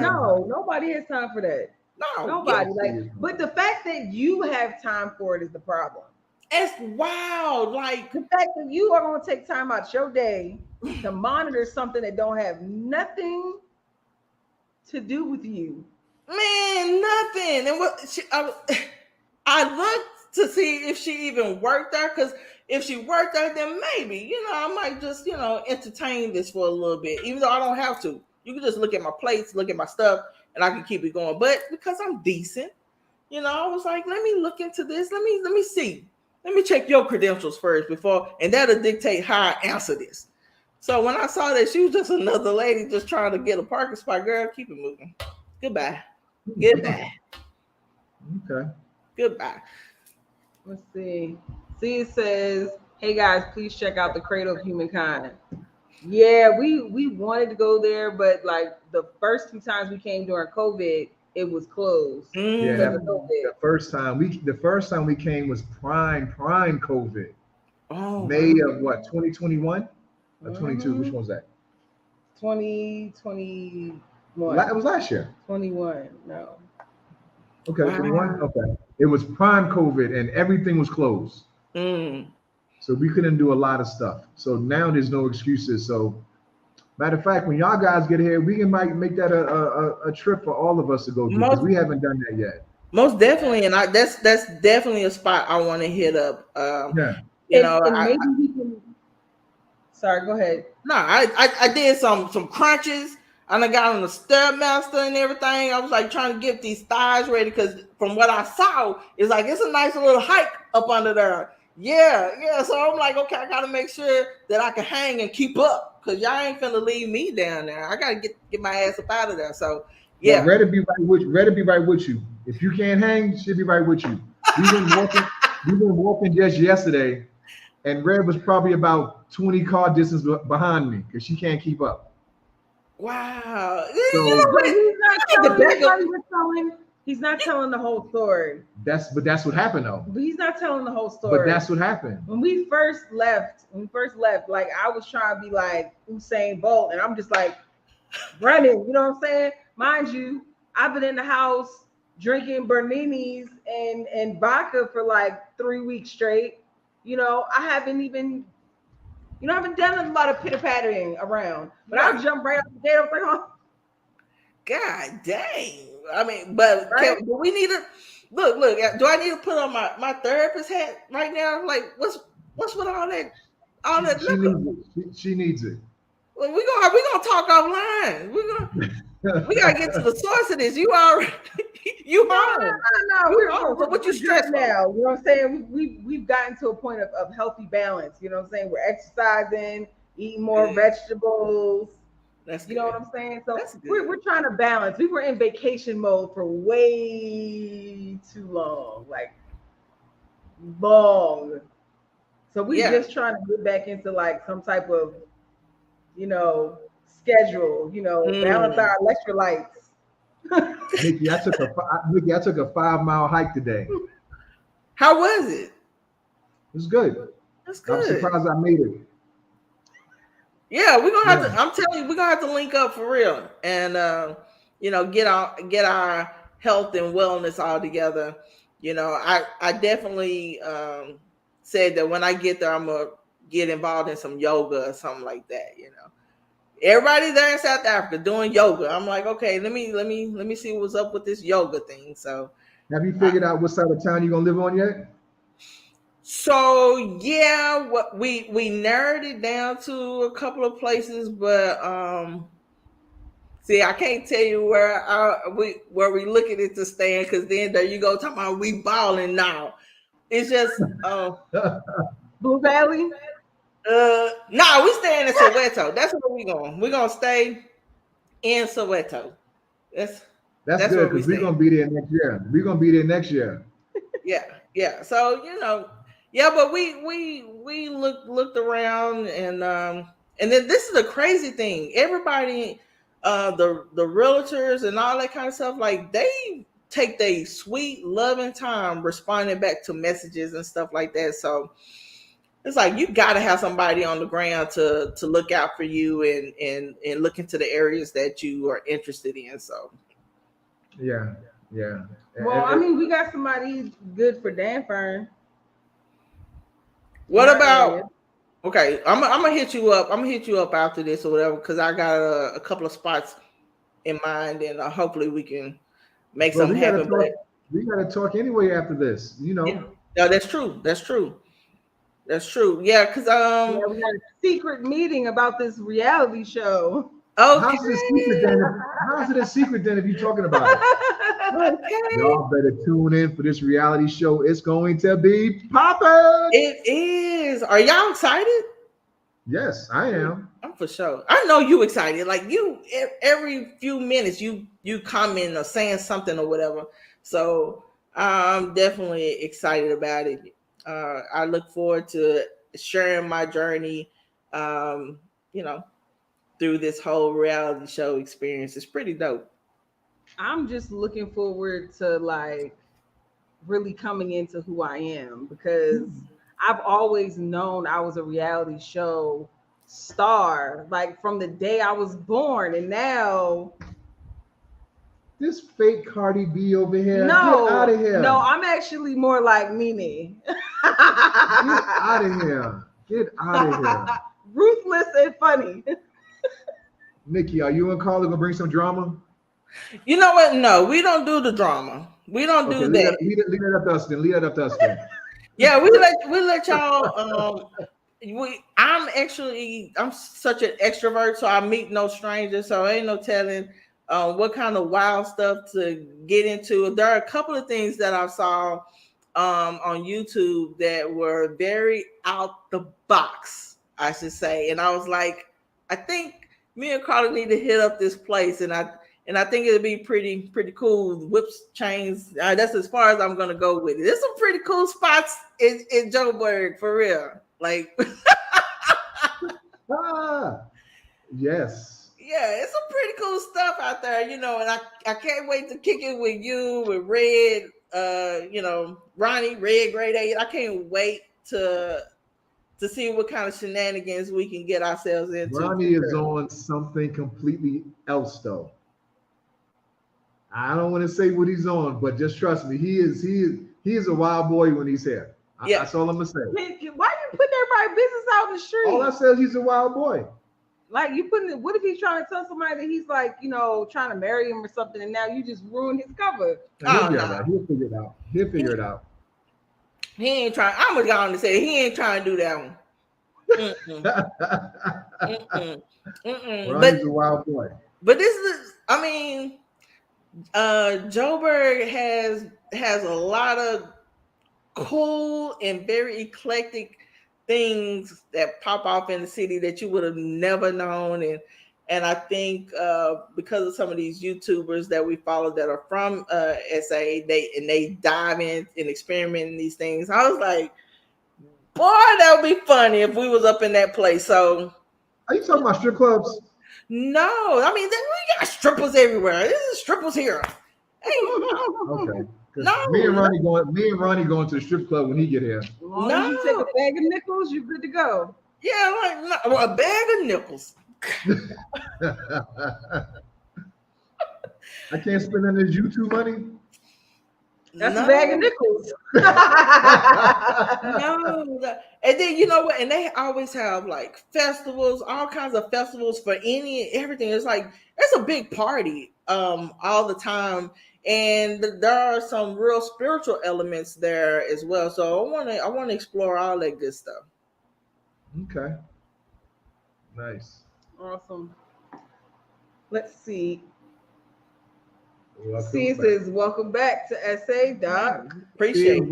has time for that. No, Nobody. Like, but the fact that you have time for it is the problem. It's wild. Like the fact that you are going to take time out your day to monitor something that don't have nothing to do with you. Man, nothing. And I looked to see if she even worked there, because if she worked there, then maybe, I might just, entertain this for a little bit, even though I don't have to. You can just look at my plates, look at my stuff, and I can keep it going. But because I'm decent, I was like, let me look into this. Let me see. Let me check your credentials first and that'll dictate how I answer this. So when I saw that she was just another lady just trying to get a parking spot, girl, keep it moving. Goodbye. Okay. Goodbye. Let's see. See, it says, hey guys, please check out the Cradle of Humankind. Yeah, we wanted to go there, but like the first 2 times we came during COVID, it was closed. Yeah, the first time we came was prime COVID. Oh, May of what, 2021 or 22? Which one was that? 2021. It was last year. 21. No. Okay, 21. Okay, it was prime COVID and everything was closed. So we couldn't do a lot of stuff. So now there's no excuses. So matter of fact, when y'all guys get here, we might make that a trip for all of us to go to, because we haven't done that yet. Most definitely, and that's definitely a spot I want to hit up. Maybe we can. Sorry, go ahead. No, I did some crunches, and I got on the Stairmaster and everything. I was like trying to get these thighs ready, because from what I saw, it's like it's a nice little hike up under there. Yeah. So I'm like, okay, I got to make sure that I can hang and keep up, because y'all ain't finna leave me down there. I got to get my ass up out of there. So yeah, well, Red to be right with you. If you can't hang, she'll be right with you. We been walking just yesterday, and Red was probably about 20 car distance behind me, because she can't keep up. Wow. So, he's not telling the whole story. That's what happened though. But he's not telling the whole story. But that's what happened. When we first left, like I was trying to be like Usain Bolt, and I'm just like running, you know what I'm saying? Mind you, I've been in the house drinking Berninis and vodka for like 3 weeks straight. I haven't even, I haven't done a lot of pitter-pattering around. But I jumped right out the gate. I was like, oh. God dang. I mean, but we need to look. Do I need to put on my therapist hat right now? Like, what's with all that? She needs it. Well, we gonna talk offline. We gotta get to the source of this. You already No. So what you stressed now? You know what I'm saying? We've gotten to a point of healthy balance. You know what I'm saying? We're exercising, eating more vegetables. You know what I'm saying? So we're trying to balance. We were in vacation mode for way too long, like long. So we're just trying to get back into like some type of, schedule, balance our electrolytes. Niki, I took a 5-mile hike today. How was it? It was good. That's good. I'm surprised I made it. Yeah, we're gonna have to. I'm telling you, we're gonna have to link up for real, and get our health and wellness all together. I definitely said that when I get there, I'm gonna get involved in some yoga or something like that. Everybody there in South Africa doing yoga. I'm like, okay, let me see what's up with this yoga thing. So, have you figured out what side of town you're gonna live on yet? So yeah, what we narrowed it down to a couple of places, but see, I can't tell you where we looking at to stand, because then there you go talking about we balling now. It's just Blue Valley. No, we staying in Soweto. That's where we going. We're gonna stay in Soweto. That's good, because we're gonna be there next year. Yeah. So but we looked around, and then this is the crazy thing. Everybody, the realtors and all that kind of stuff, like they take their sweet, loving time responding back to messages and stuff like that. So it's like you got to have somebody on the ground to look out for you and look into the areas that you are interested in. So yeah, Yeah. Well, I mean, we got somebody good for Danfern. What about? Okay, I'm gonna hit you up. I'm gonna hit you up after this or whatever, because I got a couple of spots in mind, and hopefully we can make something happen. We gotta talk anyway after this. You know. Yeah, no, that's true. That's true. That's true. Yeah, because we got a secret meeting about this reality show. Okay. How's it a secret then? How's it a secret then if you're talking about it? Okay. Y'all better tune in for this reality show. It's going to be popping. It is. Are y'all excited? Yes, I am. I'm for sure. I know you excited. Like you, every few minutes you comment or saying something or whatever. So I'm definitely excited about it. I look forward to sharing my journey. You know, through this whole reality show experience. It's pretty dope. I'm just looking forward to like really coming into who I am, because I've always known I was a reality show star, like from the day I was born, and now this fake Cardi B over here. No, get out of here. No, I'm actually more like Mimi. Get out of here. Get out of here. Ruthless and funny. Niki, are you and Carla gonna bring some drama? You know what? No, we don't do the drama. We don't do that. Leave it up to us then. Leave it up to us then. Yeah, we let y'all. I'm such an extrovert, so I meet no strangers. So ain't no telling what kind of wild stuff to get into. There are a couple of things that I saw on YouTube that were very out the box, I should say, and I was like, I think me and Carla need to hit up this place, and I think it'll be pretty cool. Whips, chains. That's as far as I'm gonna go with it. There's some pretty cool spots in Johannesburg, for real. Like, yes. Yeah, it's some pretty cool stuff out there, you know. And I can't wait to kick it with you, with Red, Ronnie, Red Grade 8. I can't wait to see what kind of shenanigans we can get ourselves into. Ronnie is on something completely else, though. I don't want to say what he's on, but just trust me, he is a wild boy when he's here. Yeah. That's all I'm gonna say. Why are you putting everybody's business out in the street? All I said is he's a wild boy. Like you putting it, what if he's trying to tell somebody that he's like, trying to marry him or something, and now you just ruined his cover? He'll figure it out. He'll figure it out. He ain't trying. I'm gonna go on to say he ain't trying to do that one. Ronnie's a wild boy. But this is, I mean, Joburg has a lot of cool and very eclectic things that pop off in the city that you would have never known, and I think because of some of these YouTubers that we follow that are from SA, they dive in and experiment in these things. I was like, boy, that would be funny if we was up in that place. So, are you talking about strip clubs? No, I mean we got strippers everywhere. This is strippers here. Okay. No, me and Ronnie going to the strip club when he get here. As long as you take a bag of nickels, you're good to go. Yeah, like a bag of nickels. I can't spend any YouTube money. That's a bag of nickels. No, and then you know what? And they always have like festivals, all kinds of festivals for everything. It's like it's a big party all the time. And there are some real spiritual elements there as well. So I want to explore all that good stuff. Okay. Nice. Awesome. Let's see. C says, "Welcome back to SA, Doc." Appreciate it.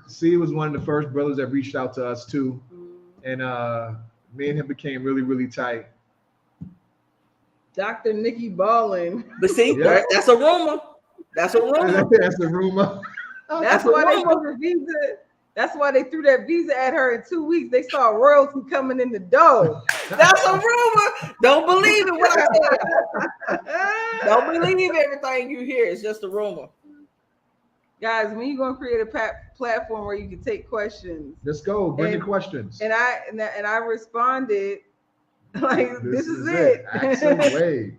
C was one of the first brothers that reached out to us too, and me and him became really, really tight. Dr. Niki Ballin. But see, that's a rumor. That's a rumor. That's a rumor. That's why they took the visa. That's why they threw that visa at her in 2 weeks. They saw royalty coming in the door. That's a rumor. Don't believe it what I said. Don't believe everything you hear. It's just a rumor. Guys, when you gonna create a platform where you can take questions? Let's go. Bring your questions. And I responded like, this is it. Axel Wade.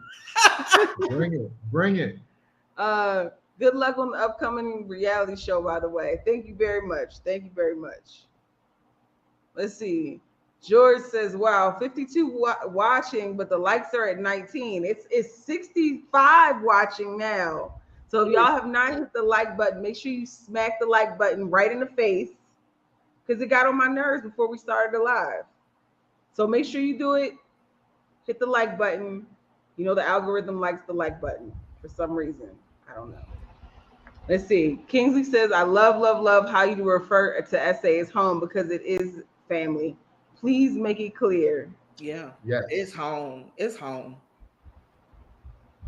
Bring it. Good luck on the upcoming reality show, by the way. Thank you very much. Thank you very much. Let's see. George says, wow, 52 watching, but the likes are at 19. It's 65 watching now. So if y'all have not hit the like button, make sure you smack the like button right in the face because it got on my nerves before we started the live. So make sure you do it. Hit the like button. You know the algorithm likes the like button for some reason. I don't know. Let's see. Kingsley says, I love how you refer to SA as home because it is family. Please make it clear. Yeah. Yes. It's home. It's home.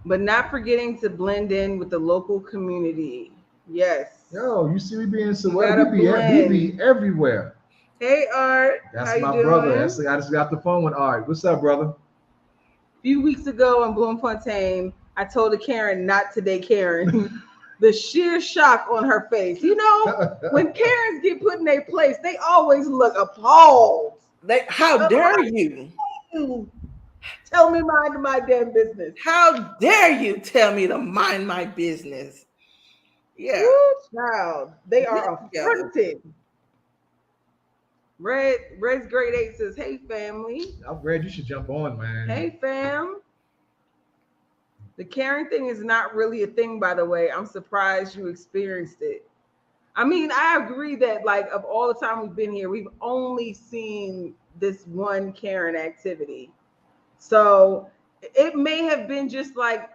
But not forgetting to blend in with the local community. Yes. Yo, you see we being so gotta we be everywhere. Hey Art. That's how my you brother. doing? I just got the phone with Art. What's up, brother? A few weeks ago in Bloemfontein, I told a Karen not to date Karen. The sheer shock on her face. You know, when Karens get put in their place, they always look appalled. How dare you? Tell me mind my damn business. How dare you tell me to mind my business? Yeah. Woo, child. They are affronted. Red's grade 8 says, hey family. I'm glad you should jump on, man. Hey fam. The Karen thing is not really a thing, by the way. I'm surprised you experienced it. I mean, I agree that like of all the time we've been here, we've only seen this one Karen activity. So it may have been just like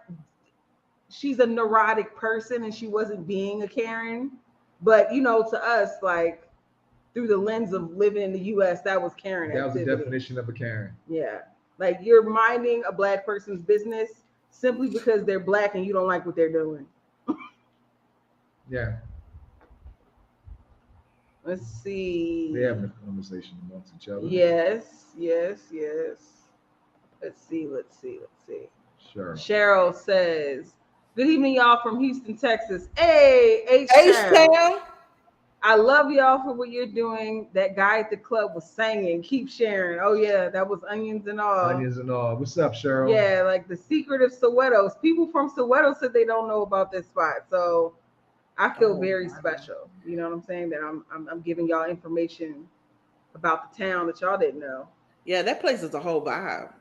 she's a neurotic person and she wasn't being a Karen. But you know, to us, like through the lens of living in the US, that was Karen activity. That was the definition of a Karen. Yeah. Like you're minding a black person's business simply because they're black and you don't like what they're doing. Yeah. Let's see. They're having a conversation amongst each other. Yes. Let's see. Sure. Cheryl says, good evening, y'all from Houston, Texas. Hey, H-Town. I love y'all for what you're doing. That guy at the club was singing. Keep sharing. Oh, yeah, that was Onions and All. Onions and All. What's up, Cheryl? Yeah, like the secret of Soweto. People from Soweto said they don't know about this spot. So I feel very special. You know what I'm saying? That I'm giving y'all information about the town that y'all didn't know. Yeah, that place is a whole vibe.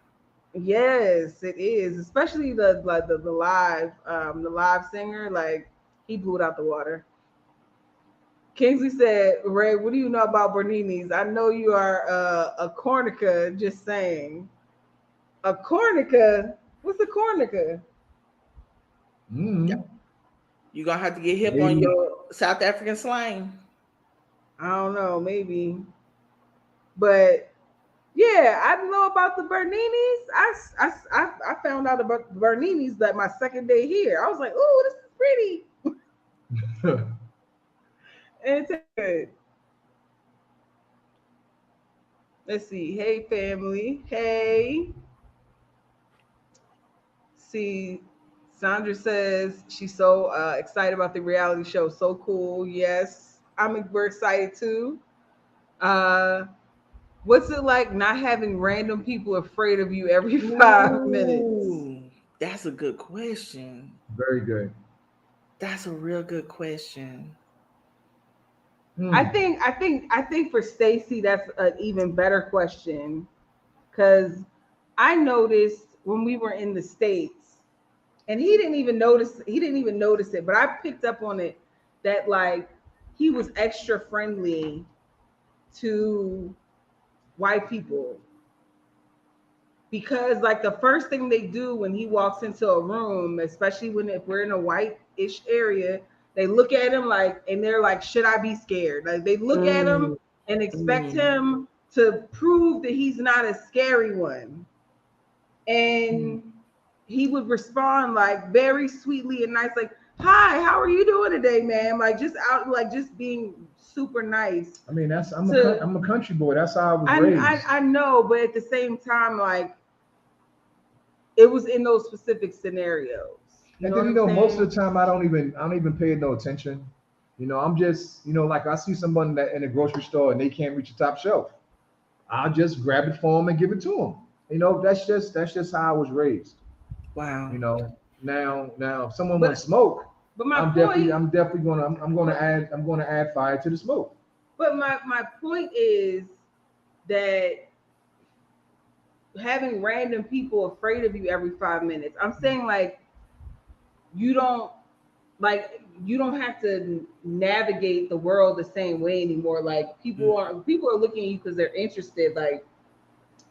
Yes, it is. Especially the live singer. Like he blew it out the water. Kingsley said, Ray, what do you know about Bernini's? I know you are a cornica, just saying. A cornica? What's a cornica? Mm-hmm. You're going to have to get hip on your South African slang. I don't know, maybe. But, yeah, I know about the Bernini's. I found out about the Bernini's like my second day here. I was like, ooh, this is pretty. And it's good. Let's see. Hey, family. Hey. See, Sandra says she's so excited about the reality show. So cool. Yes, we're excited too. What's it like not having random people afraid of you every 5 minutes? That's a good question. Very good. That's a real good question. I think for Stacy that's an even better question, because I noticed when we were in the States, and he didn't even notice it, but I picked up on it that like he was extra friendly to white people, because like the first thing they do when he walks into a room, especially if we're in a white-ish area, they look at him like, and they're like, should I be scared? Like they look at him and expect him to prove that he's not a scary one. And he would respond like very sweetly and nice, like, hi, how are you doing today, man? Like just being super nice. I mean, I'm a country boy. That's how I was raised. I know, but at the same time, like it was in those specific scenarios. And then, most of the time I don't even pay no attention. I'm just, like I see someone that in a grocery store and they can't reach the top shelf. I'll just grab it for them and give it to them. That's just how I was raised. Wow. Now if someone wants smoke, But my I'm point, definitely gonna add fire to the smoke. but my point is that having random people afraid of you every 5 minutes. I'm saying like you don't you don't have to navigate the world the same way anymore. Like people are looking at you because they're interested. Like,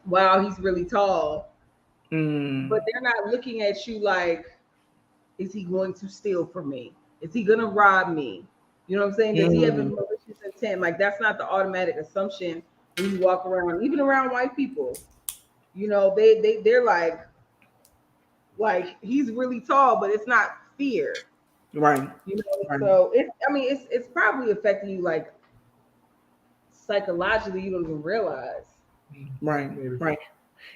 wow, he's really tall, but they're not looking at you like, is he going to steal from me? Is he going to rob me? You know what I'm saying? Does he have a malicious intent? Like that's not the automatic assumption when you walk around, even around white people. You know, they're like he's really tall, but it's not fear. Right. You know, Right. so it's probably affecting you like psychologically. You don't even realize. Right. Maybe. Right.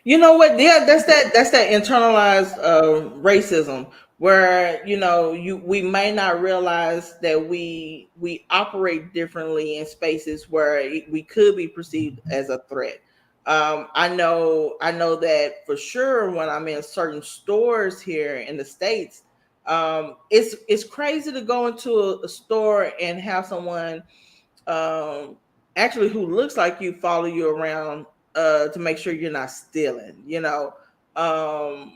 You know what? Yeah, that's that internalized racism where we may not realize that we operate differently in spaces where we could be perceived as a threat. I know that for sure when I'm in certain stores here in the States. It's crazy to go into a store and have someone um actually who looks like you follow you around to make sure you're not stealing, um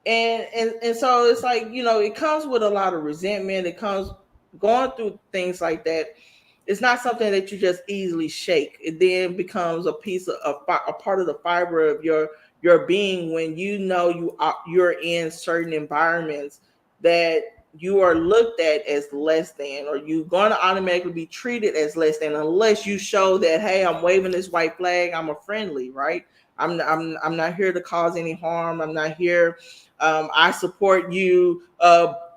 and so it's like, it comes with a lot of resentment. It comes going through things like that. It's not something that you just easily shake. It then becomes a piece of a part of the fiber of your being when you're in certain environments that you are looked at as less than, or you're going to automatically be treated as less than unless you show that, hey, I'm waving this white flag, I'm a friendly, right? I'm not here to cause any harm. I'm not here. I support you.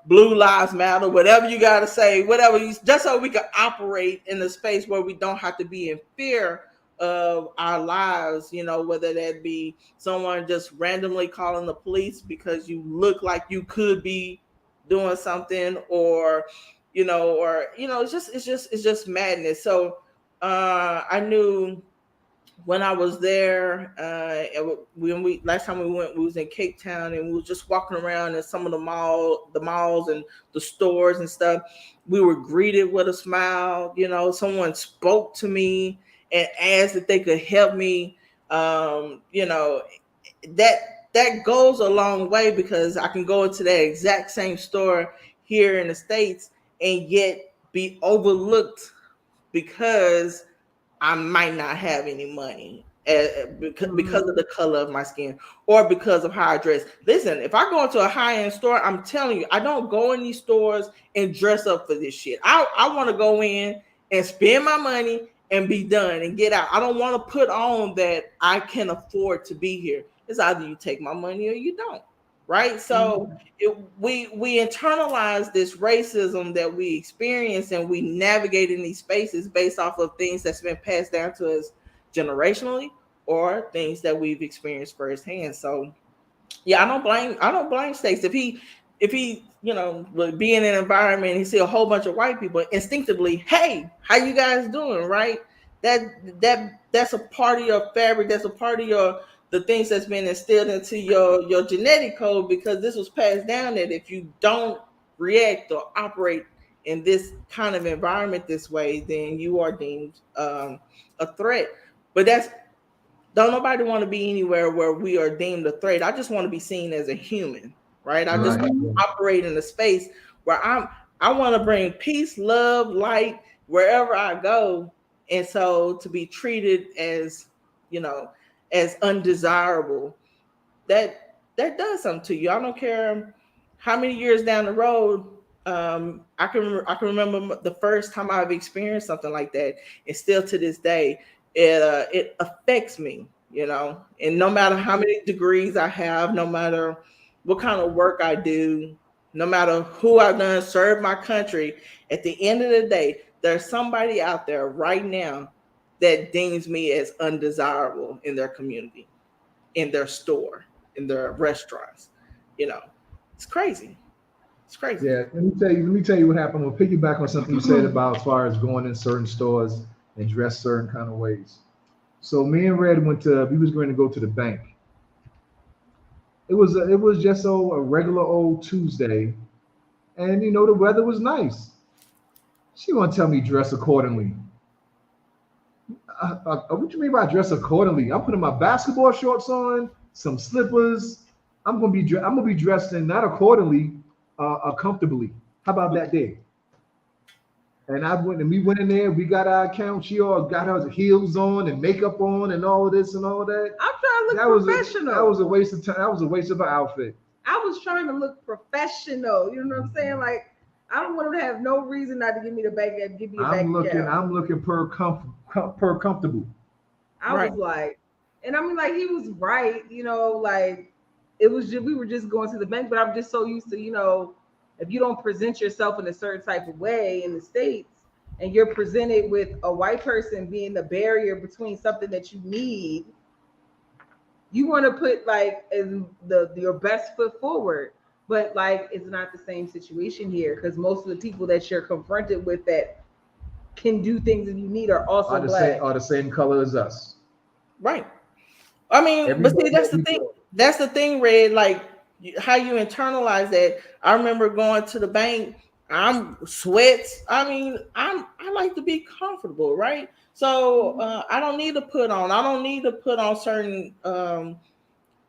Blue lives matter. Whatever you got to say, whatever. Just so we can operate in a space where we don't have to be in fear of our lives. Whether that be someone just randomly calling the police because you look like you could be doing something, or it's just madness. So I knew when I was there, when we last time we went, we was in Cape Town, and we was just walking around in some of the malls and the stores and stuff. We were greeted with a smile. Someone spoke to me and asked if they could help me. That that goes a long way, because I can go into that exact same store here in the States and yet be overlooked because I might not have any money, because of the color of my skin, or because of how I dress. Listen, if I go into a high end store, I'm telling you, I don't go in these stores and dress up for this shit. I want to go in and spend my money and be done and get out. I don't want to put on that I can afford to be here. It's either you take my money or you don't. Right. So we internalize this racism that we experience, and we navigate in these spaces based off of things that's been passed down to us generationally, or things that we've experienced firsthand. So yeah, I don't blame Stacey if he would be in an environment and he see a whole bunch of white people, instinctively, hey, how you guys doing, right? That's a part of your fabric. That's a part of the things that's been instilled into your genetic code, because this was passed down, that if you don't react or operate in this kind of environment this way, then you are deemed a threat. But don't nobody want to be anywhere where we are deemed a threat. I just want to be seen as a human, right? I just want to operate in a space where I want to bring peace, love, light wherever I go. And so to be treated you know, as undesirable, that does something to you. I don't care how many years down the road. I can remember the first time I've experienced something like that, and still to this day, it affects me. And no matter how many degrees I have, no matter what kind of work I do, no matter who I've done serve my country, at the end of the day, there's somebody out there right now that deems me as undesirable in their community, in their store, in their restaurants. You know, it's crazy. It's crazy. Yeah, let me tell you what happened. We'll piggyback on something you said about as far as going in certain stores and dress certain kind of ways. So me and Red we was going to go to the bank. It was just a regular old Tuesday, and you know the weather was nice. She gonna tell me dress accordingly. What you mean by dress accordingly? I'm putting my basketball shorts on, some slippers. I'm gonna be dressed in not accordingly, comfortably. How about that day? And we went in there. We got our account. She all got her heels on and makeup on and all of this and all of that. I'm trying to look professional. That was a waste of time. That was a waste of an outfit. I was trying to look professional. You know what I'm saying? Like, I don't want to have no reason not to give me the bank. Give me a bank account. I'm looking per comfortable. I was like, and I mean, like, he was right. You know, like, it was just, we were just going to the bank, but I'm just so used to, you know, if you don't present yourself in a certain type of way in the States, and you're presented with a white person being the barrier between something that you need, you want to put like your best foot forward. But like, it's not the same situation here, because most of the people that you're confronted with that can do things that you need are also black. Are the same color as us. Right. I mean, but see, that's the thing. That's the thing, Red. Like, how you internalize that. I remember going to the bank. I'm sweats. I mean, I like to be comfortable, right? So I don't need to put on certain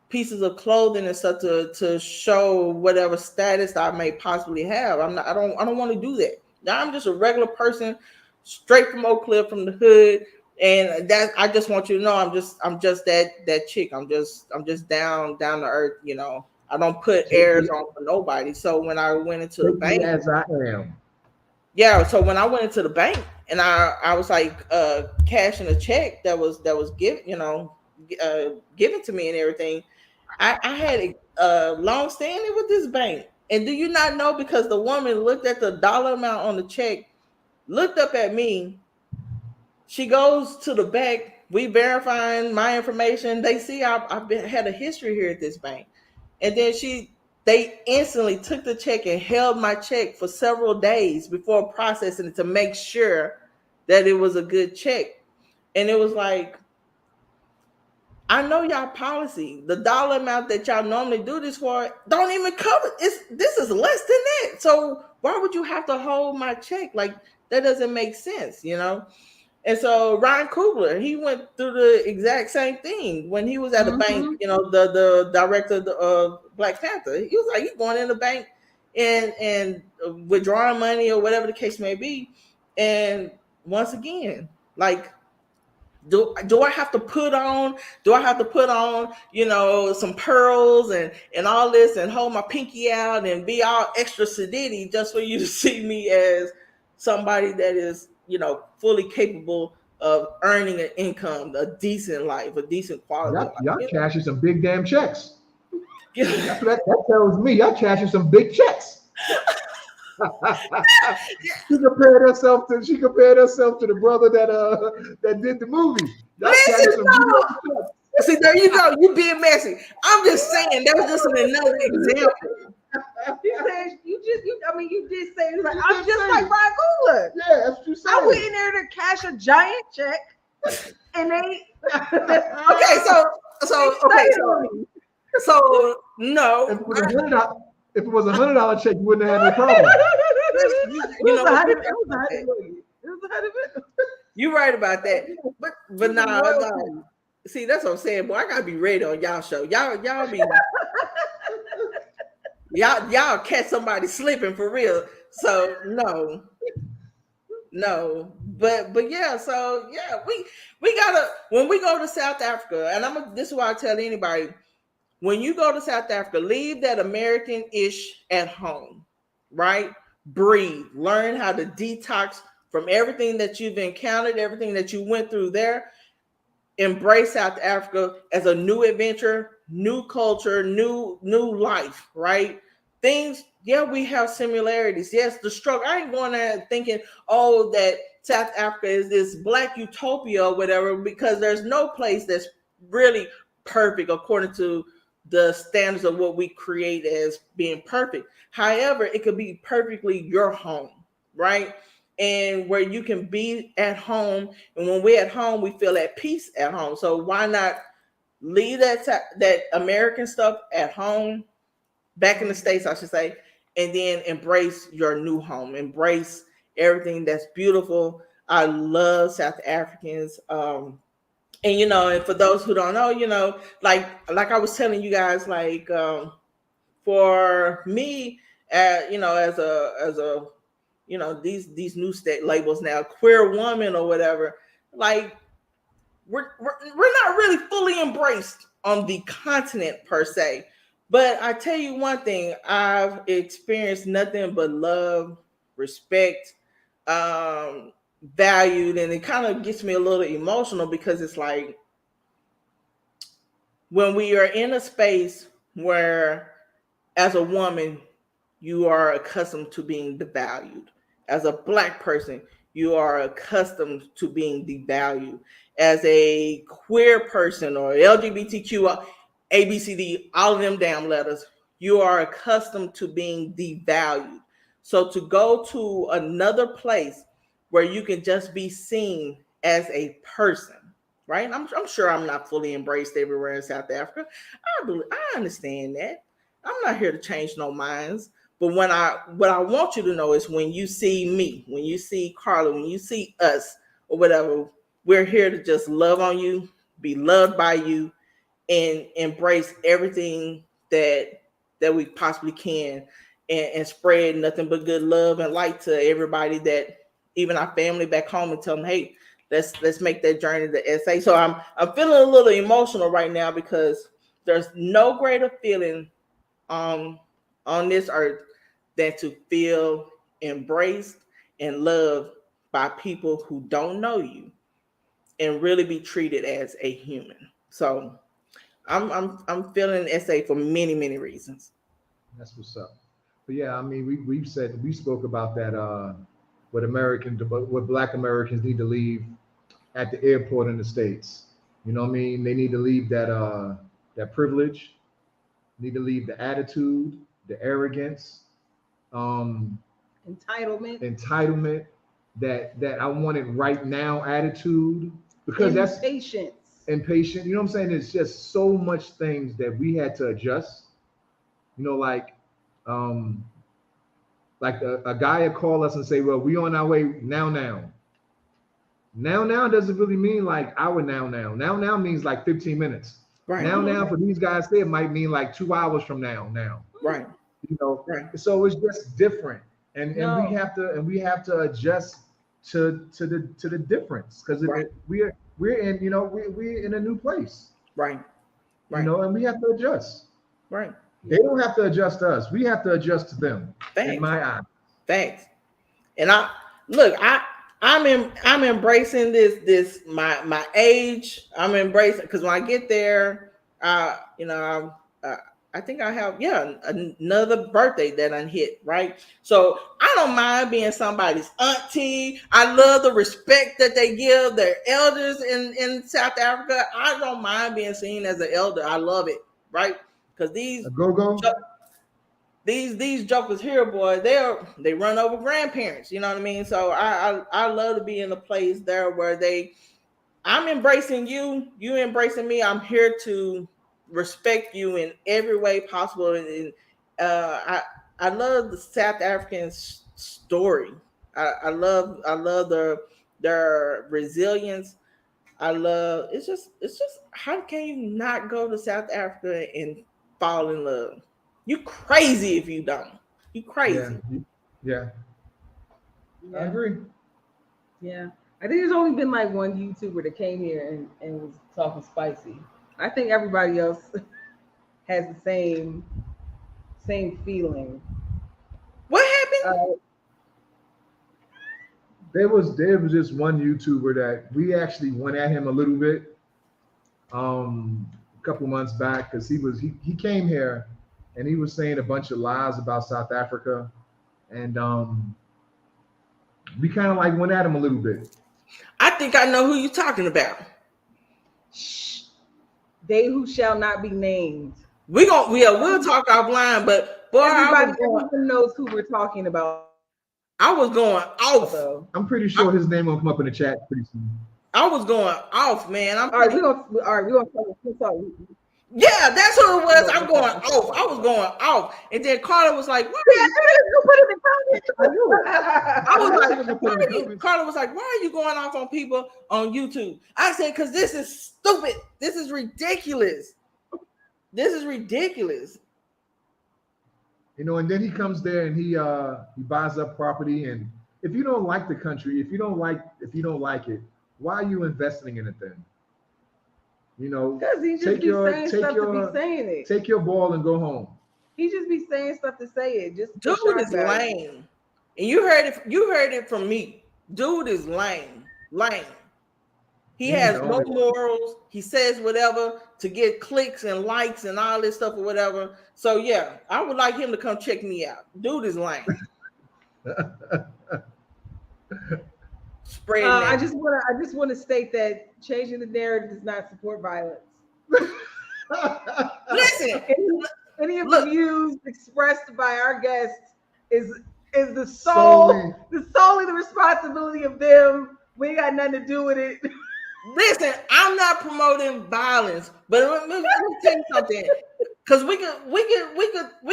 pieces of clothing and stuff to show whatever status I may possibly have. I don't want to do that. I'm just a regular person, straight from Oak Cliff, from the hood. And that, I just want you to know, I'm just that chick. I'm just down to earth, you know. I don't put airs on for nobody. So when I went into the bank, as I am. Yeah. So when I went into the bank and I was like cashing a check that was given, you know, given to me and everything. I had a long standing with this bank. And do you not know, because the woman looked at the dollar amount on the check, looked up at me. She goes to the back. We verifying my information. They see I've had a history here at this bank. And then they instantly took the check and held my check for several days before processing it to make sure that it was a good check. And it was like, I know y'all policy. The dollar amount that y'all normally do this for don't even cover. This is less than that. So why would you have to hold my check? Like, that doesn't make sense, you know? And so Ryan Coogler, he went through the exact same thing when he was at the bank, you know, the director of Black Panther. He was like, you going in the bank and withdrawing money or whatever the case may be. And once again, like, do I have to put on, you know, some pearls and all this and hold my pinky out and be all extra sedity just for you to see me as somebody that is, you know, fully capable of earning an income, a decent life, a decent quality life. Y'all cashing some big damn checks. That's what that tells me. Y'all cashing some big checks. She compared herself to the brother that did the movie. Listen, see, there you go. You being messy. I'm just saying that was just another example. You did say like, I'm just like Ryan Coogler. Yeah, that's what you said. I went in there to cash a giant check, and they so no. If it was $100 check, you wouldn't have had no problem. You're right about that. But no. See, that's what I'm saying, boy. I gotta be ready on y'all show. Y'all be y'all catch somebody slipping for real. So no. But yeah, so yeah, we gotta, when we go to South Africa, and this is why I tell anybody, when you go to South Africa, leave that American-ish at home, right? Breathe, learn how to detox from everything that you've encountered, everything that you went through there. Embrace South Africa as a new adventure, new culture, new life, right? Things, yeah, we have similarities. Yes, the struggle. I ain't going there thinking, oh, that South Africa is this black utopia or whatever, because there's no place that's really perfect according to the standards of what we create as being perfect. However, it could be perfectly your home, right? And where you can be at home. And when we're at home, we feel at peace at home. So why not leave that American stuff at home, back in the States, I should say, and then embrace your new home, embrace everything that's beautiful. I love South Africans. And and for those who don't know, like I was telling you guys, like for me, as a these new state labels now, queer woman or whatever, like we're not really fully embraced on the continent per se. But I tell you one thing, I've experienced nothing but love, respect, um, valued, and it kind of gets me a little emotional because it's like when we are in a space where, as a woman, you are accustomed to being devalued. As a Black person, you are accustomed to being devalued. As a queer person or LGBTQ, ABCD, all of them damn letters, you are accustomed to being devalued. So to go to another place where you can just be seen as a person, right? I'm sure I'm not fully embraced everywhere in South Africa. I understand that. I'm not here to change no minds. But what I want you to know is when you see me, when you see Carla, when you see us or whatever, we're here to just love on you, be loved by you, and embrace everything that we possibly can, and spread nothing but good love and light to everybody, that even our family back home, and tell them, hey, let's make that journey to SA. So I'm feeling a little emotional right now because there's no greater feeling on this earth than to feel embraced and loved by people who don't know you and really be treated as a human. So I'm feeling SA for many, many reasons. That's what's up. But yeah, I mean, we spoke about that. What Black Americans need to leave at the airport in the States. You know what I mean? They need to leave that privilege. Need to leave the attitude, the arrogance, um, entitlement, that I want it right now attitude, because that's impatient. You know what I'm saying? It's just so much things that we had to adjust. You know, um, like a guy would call us and say, "Well, we on our way now." Now doesn't really mean like our now. Now means like 15 minutes. Right. Now for these guys, it might mean like 2 hours from now. Right. You know, right. So it's just different, and we have to adjust to the difference, because right. we're in we're in a new place. Right. You know, and we have to adjust. Right. They don't have to adjust to us. We have to adjust to them. Thanks. In my eyes. Thanks. And I'm embracing this my age. I'm embracing, because when I get there, I think I have another birthday that I hit, right? So I don't mind being somebody's auntie. I love the respect that they give their elders in South Africa. I don't mind being seen as an elder. I love it, right? Because these jokers here, boy, they run over grandparents. You know what I mean? So I love to be in a place there where I'm embracing you, you embracing me. I'm here to respect you in every way possible. And I love the South African story. I love their resilience. It's just how can you not go to South Africa and fall in love? You crazy if you don't. You crazy. Yeah. I agree. Yeah. I think there's only been like one YouTuber that came here and was talking spicy. I think everybody else has the same feeling. What happened? There was just one YouTuber that we actually went at him a little bit a couple months back, because he came here and he was saying a bunch of lies about South Africa, and we kind of like went at him a little bit. I think I know who you're talking about. Shh. They who shall not be named. We'll talk offline, but boy, everyone knows who we're talking about. I was going off. I'm pretty sure his name will come up in the chat pretty soon. I was going off, man. All right, we're gonna talk. Yeah, that's who it was. I'm going off. I was going off. And then Carla was like, why are you? Put it in the I knew it. I was I like, knew it. why are you? Carla was like, why are you going off on people on YouTube? I said, because this is stupid. This is ridiculous. This is ridiculous. You know, and then he comes there and he buys up property. And if you don't like the country, if you don't like it, why are you investing in it then? You know, because he just be saying stuff to be saying it. Take your ball and go home. He just be saying stuff to say it. Just dude is lame. And you heard it from me. Dude is lame. He has no morals. He says whatever to get clicks and likes and all this stuff or whatever. So yeah, I would like him to come check me out. Dude is lame. I just want to state that changing the narrative does not support violence. Listen, any of the views expressed by our guests is solely the responsibility of them. We ain't got nothing to do with it. Listen, I'm not promoting violence, but let me tell you something. Because we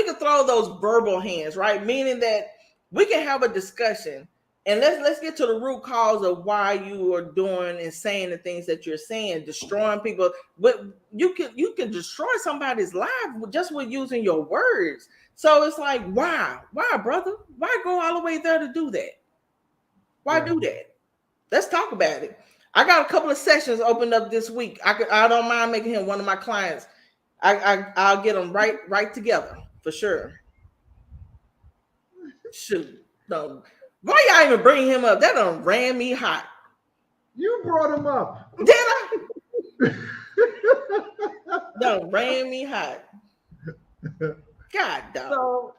could throw those verbal hands, right? Meaning that we can have a discussion and let's get to the root cause of why you are doing and saying the things that you're saying, destroying people. But you can destroy somebody's life just with using your words. So it's like, why, brother? Why go all the way there to do that? Why do that? Let's talk about it. I got a couple of sessions opened up this week. I don't mind making him one of my clients. I'll get them right together for sure. Shoot, no. Why y'all even bring him up? That done ran me hot. You brought him up. Did I? Done ran me hot. God dog. So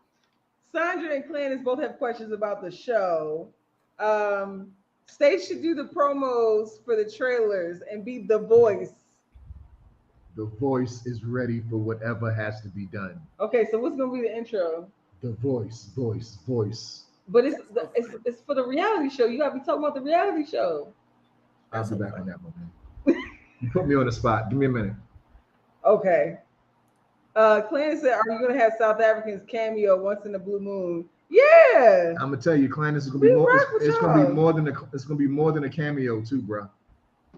Sandra and Clandis both have questions about the show. State should do the promos for the trailers and be the voice. The voice is ready for whatever has to be done. Okay, so what's gonna be the intro? The voice. But it's for the reality show. You gotta be talking about the reality show. I'll be back on that one, man. You put me on the spot. Give me a minute. Okay. Clandis said, "Are you gonna have South Africans cameo once in the blue moon?" Yeah. I'm gonna tell you, Clandis is gonna be more. It's gonna be more than a cameo too, bro.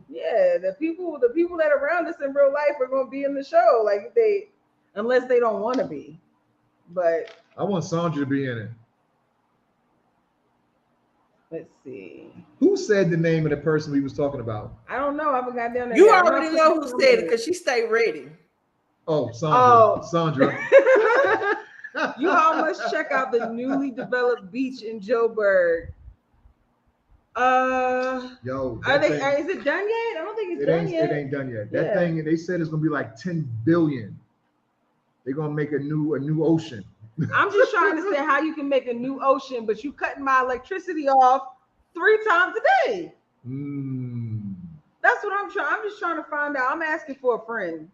Yeah, the people that are around us in real life are gonna be in the show, like unless they don't want to be. But I want Sandra to be in it. Let's see. Who said the name of the person we was talking about? I don't know. I haven't got down there. You already know who said it because she stayed ready. Oh, Sandra. Sandra. You all must check out the newly developed beach in Joburg. Yo, is it done yet? I don't think it's done yet. It ain't done yet. That thing, they said it's gonna be like 10 billion. They're gonna make a new ocean. I'm just trying to say how you can make a new ocean, but you cutting my electricity off 3 times a day. That's what I'm trying. I'm just trying to find out. I'm asking for a friend.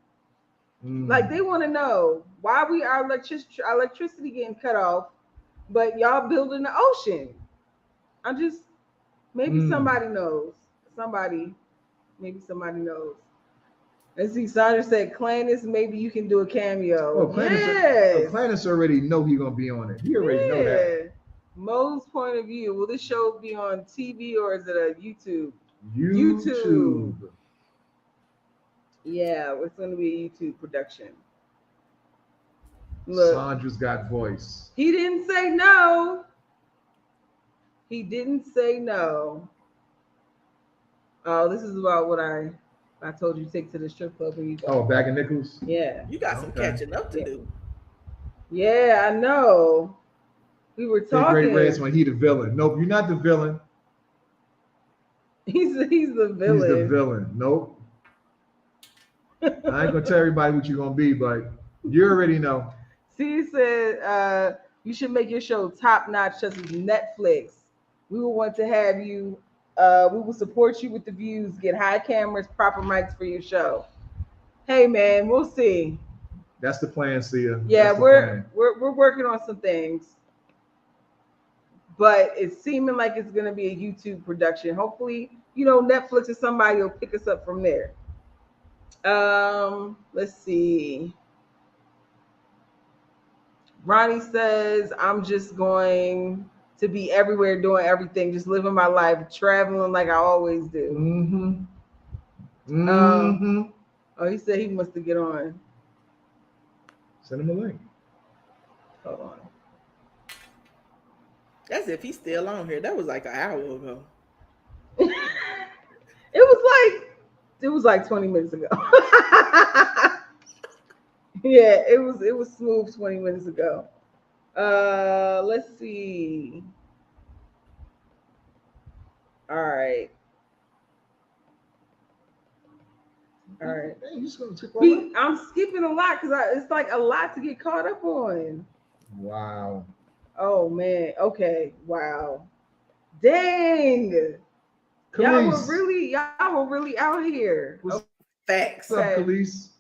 Like they want to know why our electricity getting cut off, but y'all building the ocean. I'm just maybe somebody knows. Maybe somebody knows. Let's see. Sandra said, "Clandis, maybe you can do a cameo." Oh, Clandis already know he's gonna be on it. He already know that. Mo's point of view. Will this show be on TV or is it a YouTube? YouTube. Yeah, it's going to be a YouTube production. Look, Sandra's got voice. He didn't say no. Oh, this is about what I told you to take to the strip club when you go. Oh, Bag of Nickels? Yeah. You got some catching up to do. Yeah, I know. We were talking. Great when he the villain. Nope, you're not the villain. He's the villain. He's the villain. Nope. I ain't gonna tell everybody what you're gonna be, but you already know. C said you should make your show top notch, such as Netflix. We will want to have you. We will support you with the views. Get high cameras, proper mics for your show. Hey man, we'll see. That's the plan, Sia. Yeah, we're working on some things, but it's seeming like it's gonna be a YouTube production. Hopefully, Netflix or somebody will pick us up from there. Let's see. Ronnie says, I'm just going to be everywhere doing everything, just living my life, traveling like I always do. Oh, he said he wants to get on. Send him a link. Hold on. That's if he's still on here. That was like an hour ago. It was like 20 minutes ago. Yeah, it was smooth 20 minutes ago. Let's see. All right. Hey, you just gonna skip I'm skipping a lot because it's like a lot to get caught up on. Wow. Oh man. Okay. Wow. Dang. Y'all were really out here. Facts. What's up, Khalees?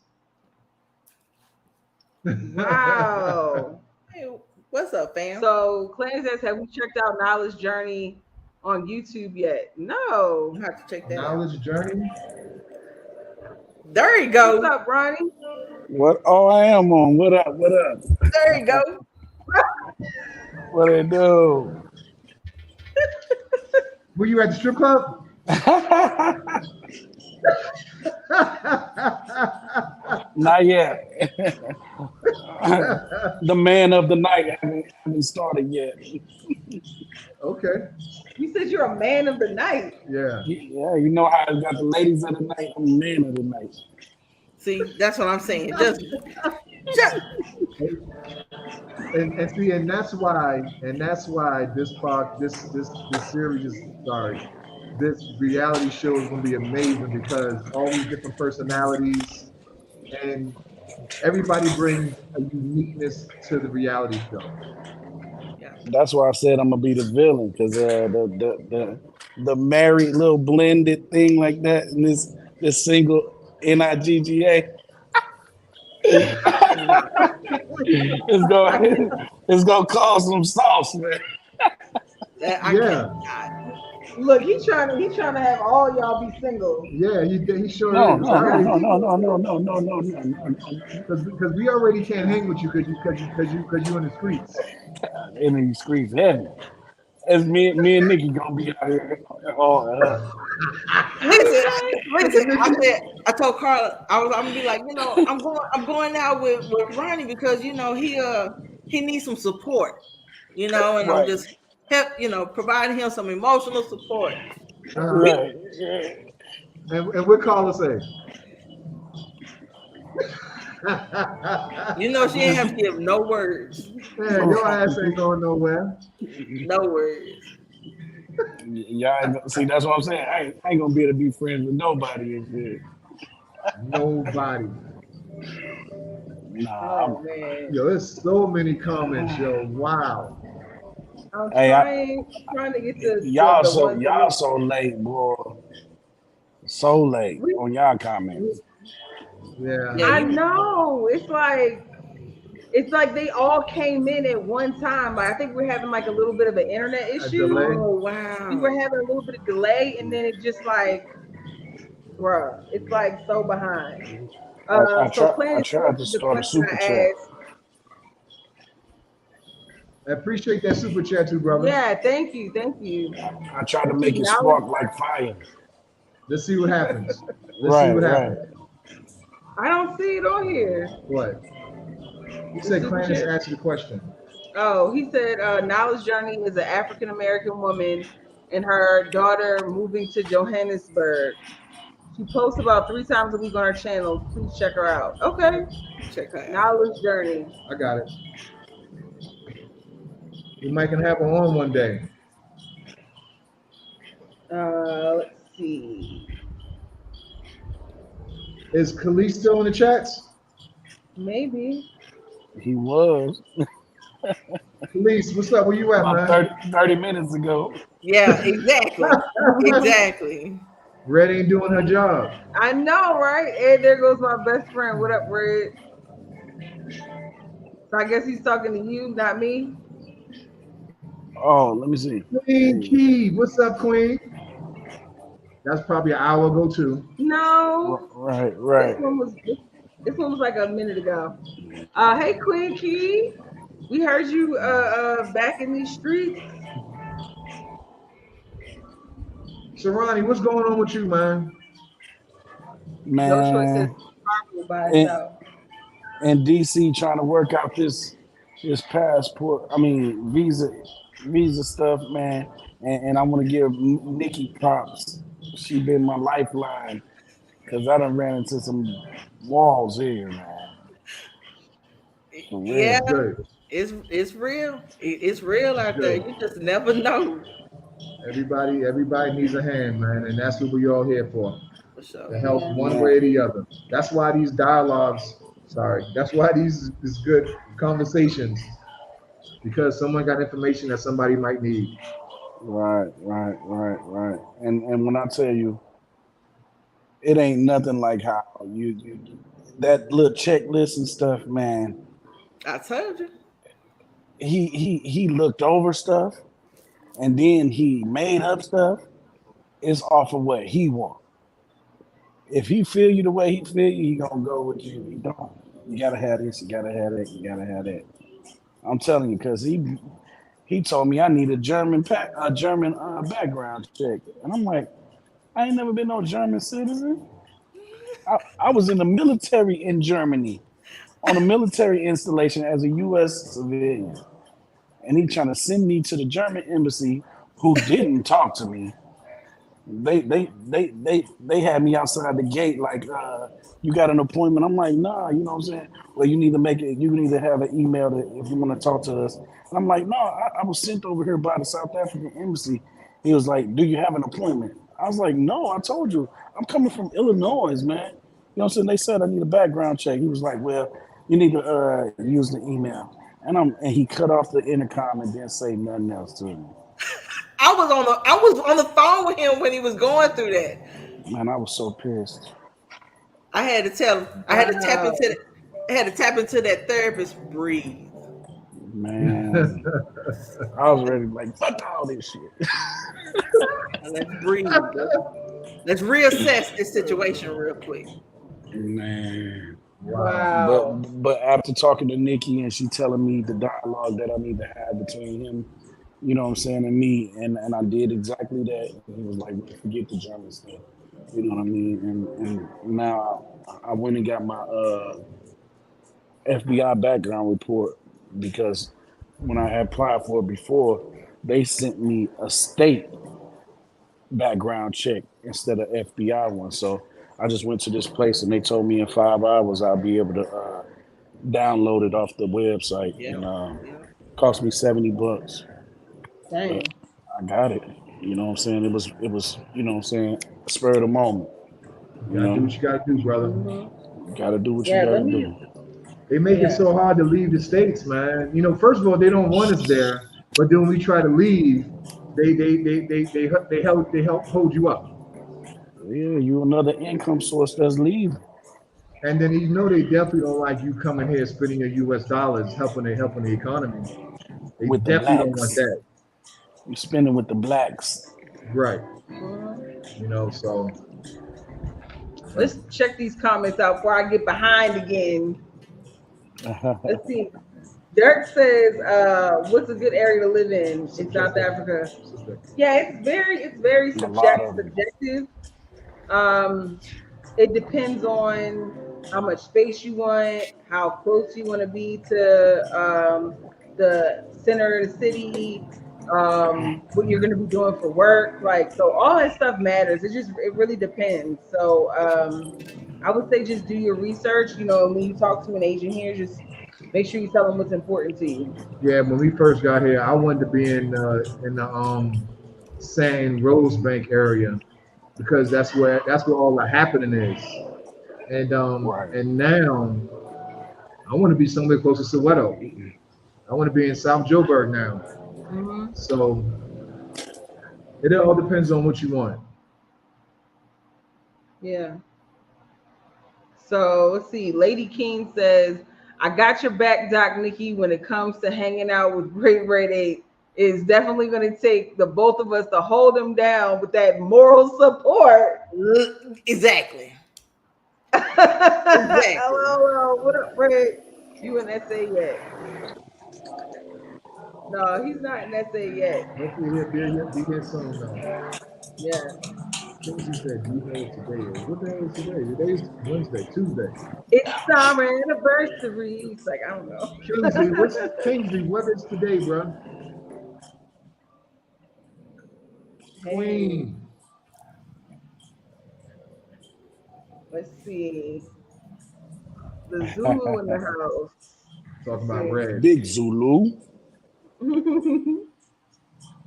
Wow. Hey, what's up, fam? So Clan says, have we checked out Knowledge Journey on YouTube yet? No. I have to check that Knowledge out. Journey. There you go. What's up, Ronnie? What? Oh, I am on. What up? What up? There you go. What they do? Were you at the strip club? Not yet. The man of the night haven't started yet. Okay. You said you're a man of the night. Yeah. Yeah, you know how I got the ladies of the night. I'm the man of the night. See, that's what I'm saying. Just and see, and that's why this series is this reality show is gonna be amazing because all these different personalities and everybody brings a uniqueness to the reality show. That's why I said I'm gonna be the villain because the married little blended thing like that and this single NIGGA. It's gonna cause some sauce, man. Yeah. Look, he's trying to have all y'all be single. Yeah, he sure No. is. Because we already can't hang with you because you in the streets. In the streets, heavy. It's me and Niki gonna be out here. Listen. I told Carla I'm gonna be like, I'm going out with Ronnie because he needs some support, and right. I'm just providing him some emotional support. Right. And what Carla say? She ain't have to give no words. Man, your ass ain't going nowhere. No words. Y'all see, that's what I'm saying. I ain't gonna be able to be friends with nobody and shit. Nobody. Nah. Man. Yo, there's so many comments, yo. Wow. I'm trying to get to y'all so late, boy. So late on y'all comments. Yeah. I know. It's like they all came in at one time. Like, I think we're having like a little bit of an internet issue. Oh wow. We were having a little bit of delay, and then it just like, bruh, it's like so behind. I tried to start a super chat. I appreciate that super chat too, brother. Yeah, thank you. I tried to make it spark like fire. Let's see what happens. Let's see what happens. I don't see it on here. What? You said Clarence asked you the question. Oh, he said Knowledge Journey is an African American woman and her daughter moving to Johannesburg. She posts about 3 times a week on her channel. Please check her out. Okay. Check her out. Knowledge Journey. I got it. We might can have her on one day. Let's see. Is Khalees still in the chats? Maybe. He was. Khalees, what's up? Where you at, man? 30 minutes ago. Yeah, exactly. Exactly. Red ain't doing her job. I know, right? And there goes my best friend. What up, Red? So I guess he's talking to you, not me. Oh, let me see. Queen Key, what's up, Queen? That's probably an hour ago too. No, this Right. one was this one was like a minute ago. Hey Queen Key, we heard you back in these streets. So Ronnie, what's going on with you, man? No choice says Man, Marvel by in, itself. in DC trying to work out this passport, I mean visa stuff, man. And I want to give Nikki props. She been my lifeline because I done ran into some walls here, man. For Yeah, It's real. good. it's real. It's real It's out there. good. You just never know. Everybody needs a hand, man, and that's what we all here for. For sure. To help Yeah. one way or Man, the other. That's why these dialogues, sorry, that's why these is good conversations because someone got information that somebody might need. right. And when I tell you, it ain't nothing like how you that little checklist and stuff, man. I told you. He looked over stuff and then he made up stuff. It's off of what he want. If he feel you the way he feel you, he gonna go with you. He don't. You gotta have this. You gotta have that. You gotta have that. I'm telling you, cause he told me I need a German background check, and I'm like, I ain't never been no German citizen. I was in the military in Germany on a military installation as a U.S. civilian, and he trying to send me to the German embassy, who didn't talk to me. They had me outside the gate like, you got an appointment. I'm like, nah, you know what I'm saying? Well, you need to make it. You need to have an email to, if you want to talk to us. And I'm like, no, I was sent over here by the South African embassy. He was like, do you have an appointment? I was like, no, I told you, I'm coming from Illinois, man. You know what I'm saying? They said I need a background check. He was like, well, you need to use the email. And he cut off the intercom and didn't say nothing else to me. I was on the phone with him when he was going through that. Man, I was so pissed. I had to tell him. Wow. I had to tap into that therapist. Breathe. Man, I was ready to like fuck all this shit. And let's breathe. Let's reassess this situation real quick. Man, Wow. but Wow. but after talking to Nikki and she telling me the dialogue that I need to have between him, you know what I'm saying, and me, and I did exactly that. And he was like, forget the German stuff, you know what I mean. And now I went and got my FBI background report because when I had applied for it before, they sent me a state background check instead of FBI one. So I just went to this place and they told me in 5 hours I'll be able to download it off the website, Yeah. and Yeah. cost me $70. But Dang. I got it. You know what I'm saying? It was you know what I'm saying, spur of the moment. You You gotta do know, what you gotta do, brother. Hmm. you gotta do what you Yeah, gotta let me. do. They make it Yeah. so hard to leave the states, man. First of all, they don't want us there, but then when we try to leave, they help hold you up. Yeah, you another income source that's leaving And then they definitely don't like you coming here spending your U.S. dollars helping the economy. They with the definitely don't want blacks. that. You spending with the blacks. Right. Mhm. So Let's check these comments out before I get behind again. Let's see. Dirk says, "What's a good area to live in South subjective. Africa?" Subjective. Yeah, it's very A lot of them. subjective. Um, it depends on how much space you want, how close you want to be to the center of the city, what you're going to be doing for work. Like, so all that stuff matters. It really depends. So I would say just do your research. When you talk to an agent here, just make sure you tell them what's important to you. Yeah, when we first got here, I wanted to be in the San Rosebank area because that's where all the happening is. Right. And now I want to be somewhere close to Soweto. I want to be in South Joburg now. Hmm. So it all depends on what you want. Yeah. So let's see. Lady King says, "I got your back, Doc Nikki, when it comes to hanging out with Great Red Eight. it's definitely going to take the both of us to hold him down with that moral support. Exactly. Hello, what up, Fred? You in SA yet? No, he's not in SA yet. Hopefully he'll be here soon though. Yeah. Kingsley said, "Do you know what today is? What the hell is today? Today's Wednesday, Tuesday." It's our anniversary. He's like, I don't know. Kingsley? What is today, bro? Hey, Queen. let's see. The Zulu in the house. Talking about red. Big Zulu.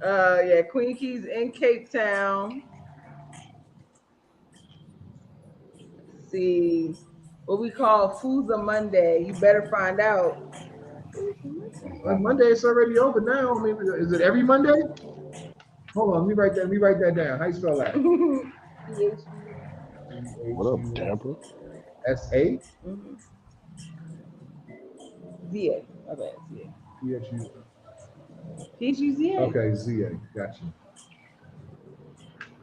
Yeah, Queen Key's in Cape Town. Let's see what we call Fooza Monday. You better find out. Well, Monday is already over now. I mean, is it every Monday? Hold on, let me write that down. How you spell that? What up, Deborah? S-A? Z-A. My bad, Z-A. P-H-U. P-H-U-Z-A. Okay, Z-A. Gotcha.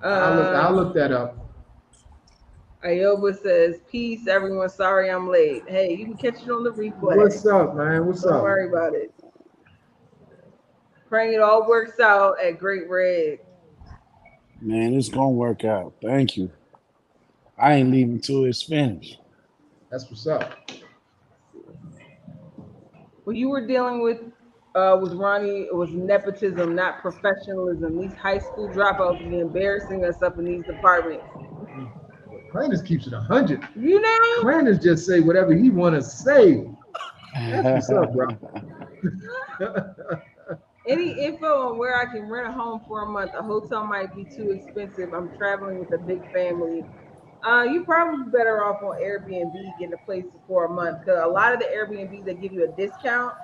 I'll look that up. Ayoba says, peace, everyone. Sorry I'm late. Hey, you can catch it on the replay. What's up, man? What's up? Don't worry about it. Praying it all works out at Great Red. Man, it's gonna work out. Thank you. I ain't leaving till it's finished. That's what's up. What you were dealing with Ronnie, it was nepotism, not professionalism. These high school dropouts be embarrassing us up in these departments. Clandis keeps it 100. You know? Clandis just say whatever he want to say. That's what's up, bro. Any info on where I can rent a home for a month? A hotel might be too expensive. I'm traveling with a big family. You probably better off on Airbnb getting a place for a month, because a lot of the Airbnbs, they give you a discount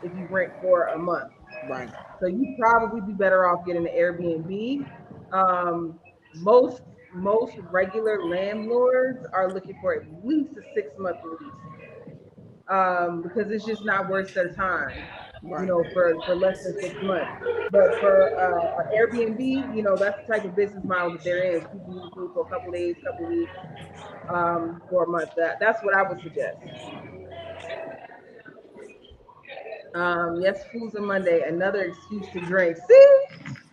if you rent for a month. Right. So you probably be better off getting an Airbnb. Most regular landlords are looking for at least a 6-month lease, because it's just not worth their time, Right. for less than 6 months. But for Airbnb, that's the type of business model that there is. People usually for a couple days, couple weeks, for a month. That's what I would suggest. Yes, Fools on Monday, another excuse to drink. See,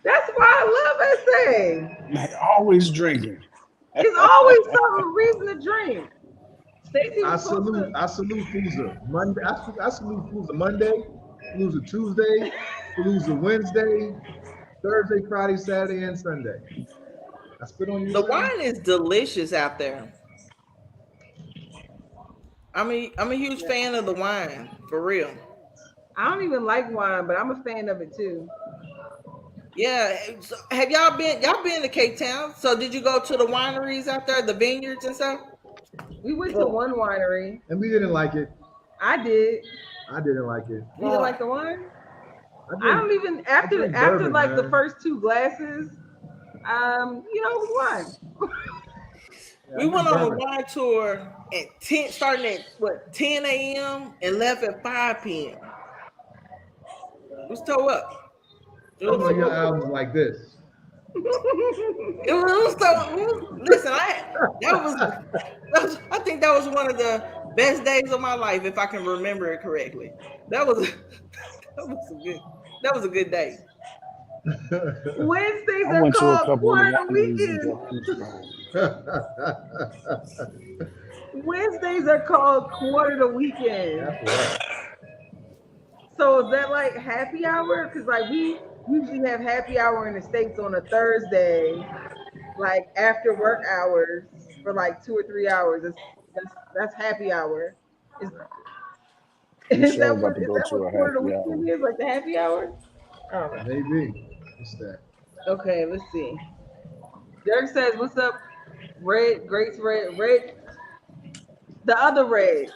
that's why I love SA. Man, always drinking. It's always some reason to drink. Stacey I was salute Fooza Monday. I salute Fooza Monday, Fooza Tuesday, Fooza Wednesday, Thursday, Friday, Saturday, and Sunday. I spit on you. The wine is delicious out there. I'm a huge fan of the wine, for real. I don't even like wine, but I'm a fan of it too. Yeah. So have y'all been to Cape Town? So did you go to the wineries out there, the vineyards and stuff? We went to one winery. And we didn't like it. I did. I didn't like it. You didn't like the wine? I don't even after bourbon, like man. the first 2 glasses, it was wine. We went on a wine tour at 10, starting at 10 a.m. and left at 5 p.m. It was toe up. Some of your albums like this. It was so. Listen, I think that was one of the best days of my life, if I can remember it correctly. That was a good day. Wednesdays are called quarter weekends. Wednesdays are called quarter to weekend. So is that like happy hour? Because like we usually have happy hour in the States on a Thursday, like after work hours for like 2 or 3 hours. That's happy hour. Is that what quarter to weekend is? Like the happy hour? Oh, maybe. What's that? Okay, let's see. Derek says, "What's up, Red? Grace Red. The other Red."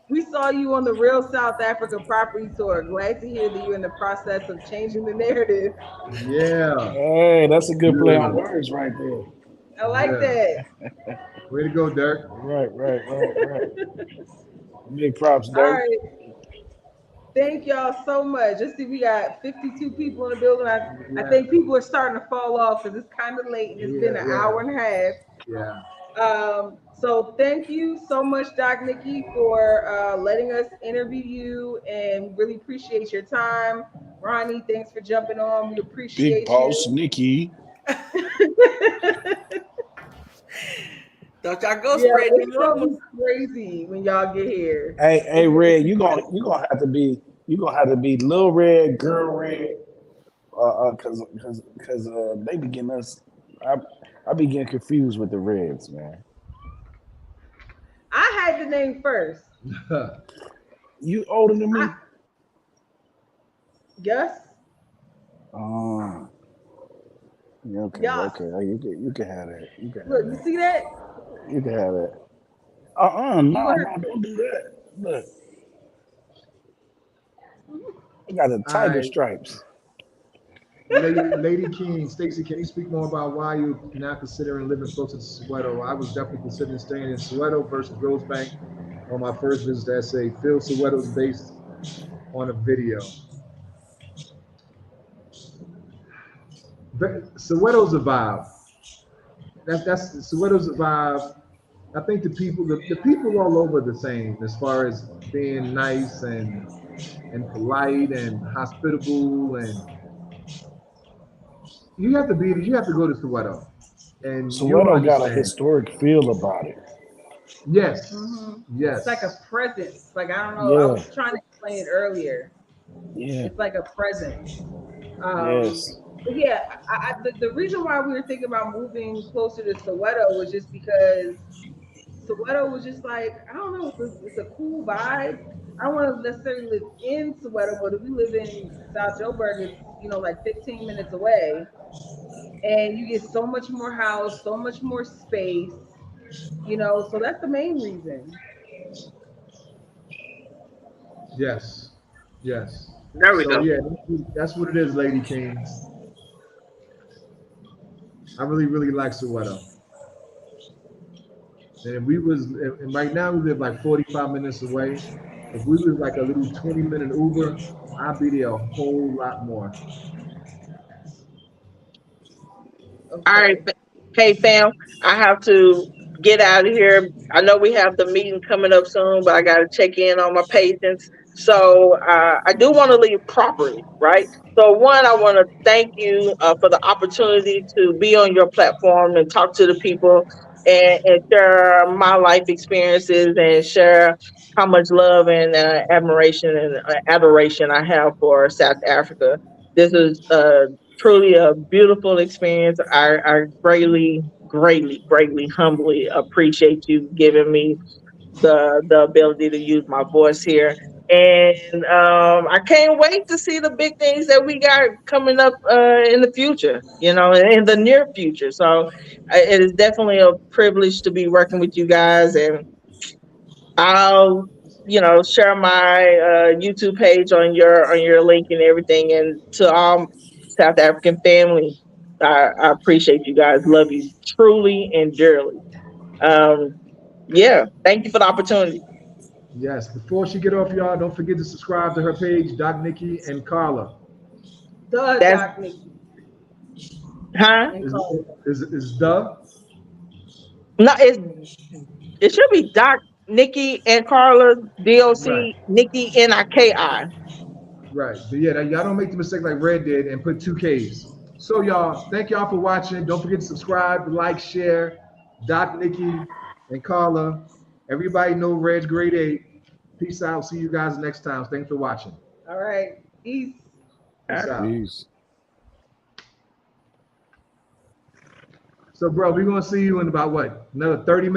We saw you on the Real South Africa property tour. Glad to hear that you're in the process of changing the narrative. Yeah. Hey, that's a good play on words right there. I like that. Way to go, Dirk. Right. Big props, Dirk. All right. Thank y'all so much. Just see, we got 52 people in the building. I Yeah, think people are starting to fall off because it's kind of late and it's been an hour and a half. yeah. So thank you so much, Doc Nikki, for letting us interview you, and really appreciate your time. Ronnie, thanks for jumping on. We Big appreciate boss you. Nikki. Don't y'all go Yeah, spreading them it's gonna rumors. be crazy when y'all get here. Hey, Red, you gonna have to be Little Red, Girl Red, cause they be getting us. I I be getting confused with the Reds, man. I had the name first. You older than I me? Yes, Oh, yeah, yes. okay. You can have that. You can have Look, you that. see that? You can have that. You No, gonna no, have don't do that. Look, I got the All tiger right, stripes. Lady King, Stacy, can you speak more about why you're now considering living closer to Soweto? I was definitely considering staying in Soweto versus Rosebank on my first visit to SA. Phil Soweto's based on a video. But Soweto's a vibe. That's Soweto's a vibe. I think the people all over the same as far as being nice and polite and hospitable, and you have to go to Soweto and you'll Soweto got a understand. historic feel about it. Yes, hmm It's like a yes, presence. Like, I don't know. I Yeah, was trying to explain it earlier. yeah, It's like a presence. Um, yes. but yeah, the reason why we were thinking about moving closer to Soweto was just because Soweto was just like, I don't know, it's a cool vibe. I don't want to necessarily live in Soweto, but if we live in South Joburg, it's, like 15 minutes away, and you get so much more house, so much more space. So that's the main reason. yes, yes. There we So go. yeah, that's what it is, Lady King. I really, really like Soweto. And if we was and right now we live like 45 minutes away. If we was like a little 20-minute Uber, I'd be there a whole lot more. All right. Okay. Hey, fam, I have to get out of here. I know we have the meeting coming up soon, but I got to check in on my patients. So I do want to leave properly, right? So, one, I want to thank you for the opportunity to be on your platform and talk to the people and share my life experiences and share how much love and admiration and adoration I have for South Africa. This is truly a beautiful experience. I greatly, greatly, greatly, humbly appreciate you giving me the ability to use my voice here. And I can't wait to see the big things that we got coming up in the future, in the near future. So it is definitely a privilege to be working with you guys. And I'll, share my YouTube page on your link and everything. And to all South African family, I appreciate you guys. Love you truly and dearly. Um, yeah, thank you for the opportunity. Yes. Before she get off, y'all, don't forget to subscribe to her page, Doc Nikki and Carla. The That's Doc Nikki huh? and Is Carla. is the No, it should be Doc Nikki and Carla right. DOC Nikki NIKI. Right. But yeah, y'all don't make the mistake like Red did and put two Ks. So y'all, thank y'all for watching. Don't forget to subscribe, like, share. Doc, Nikki, and Carla. Everybody know Red's grade 8. Peace out. See you guys next time. Thanks for watching. All right. Peace. Peace out. Peace. So, bro, we're gonna see you in about what? Another 30 minutes.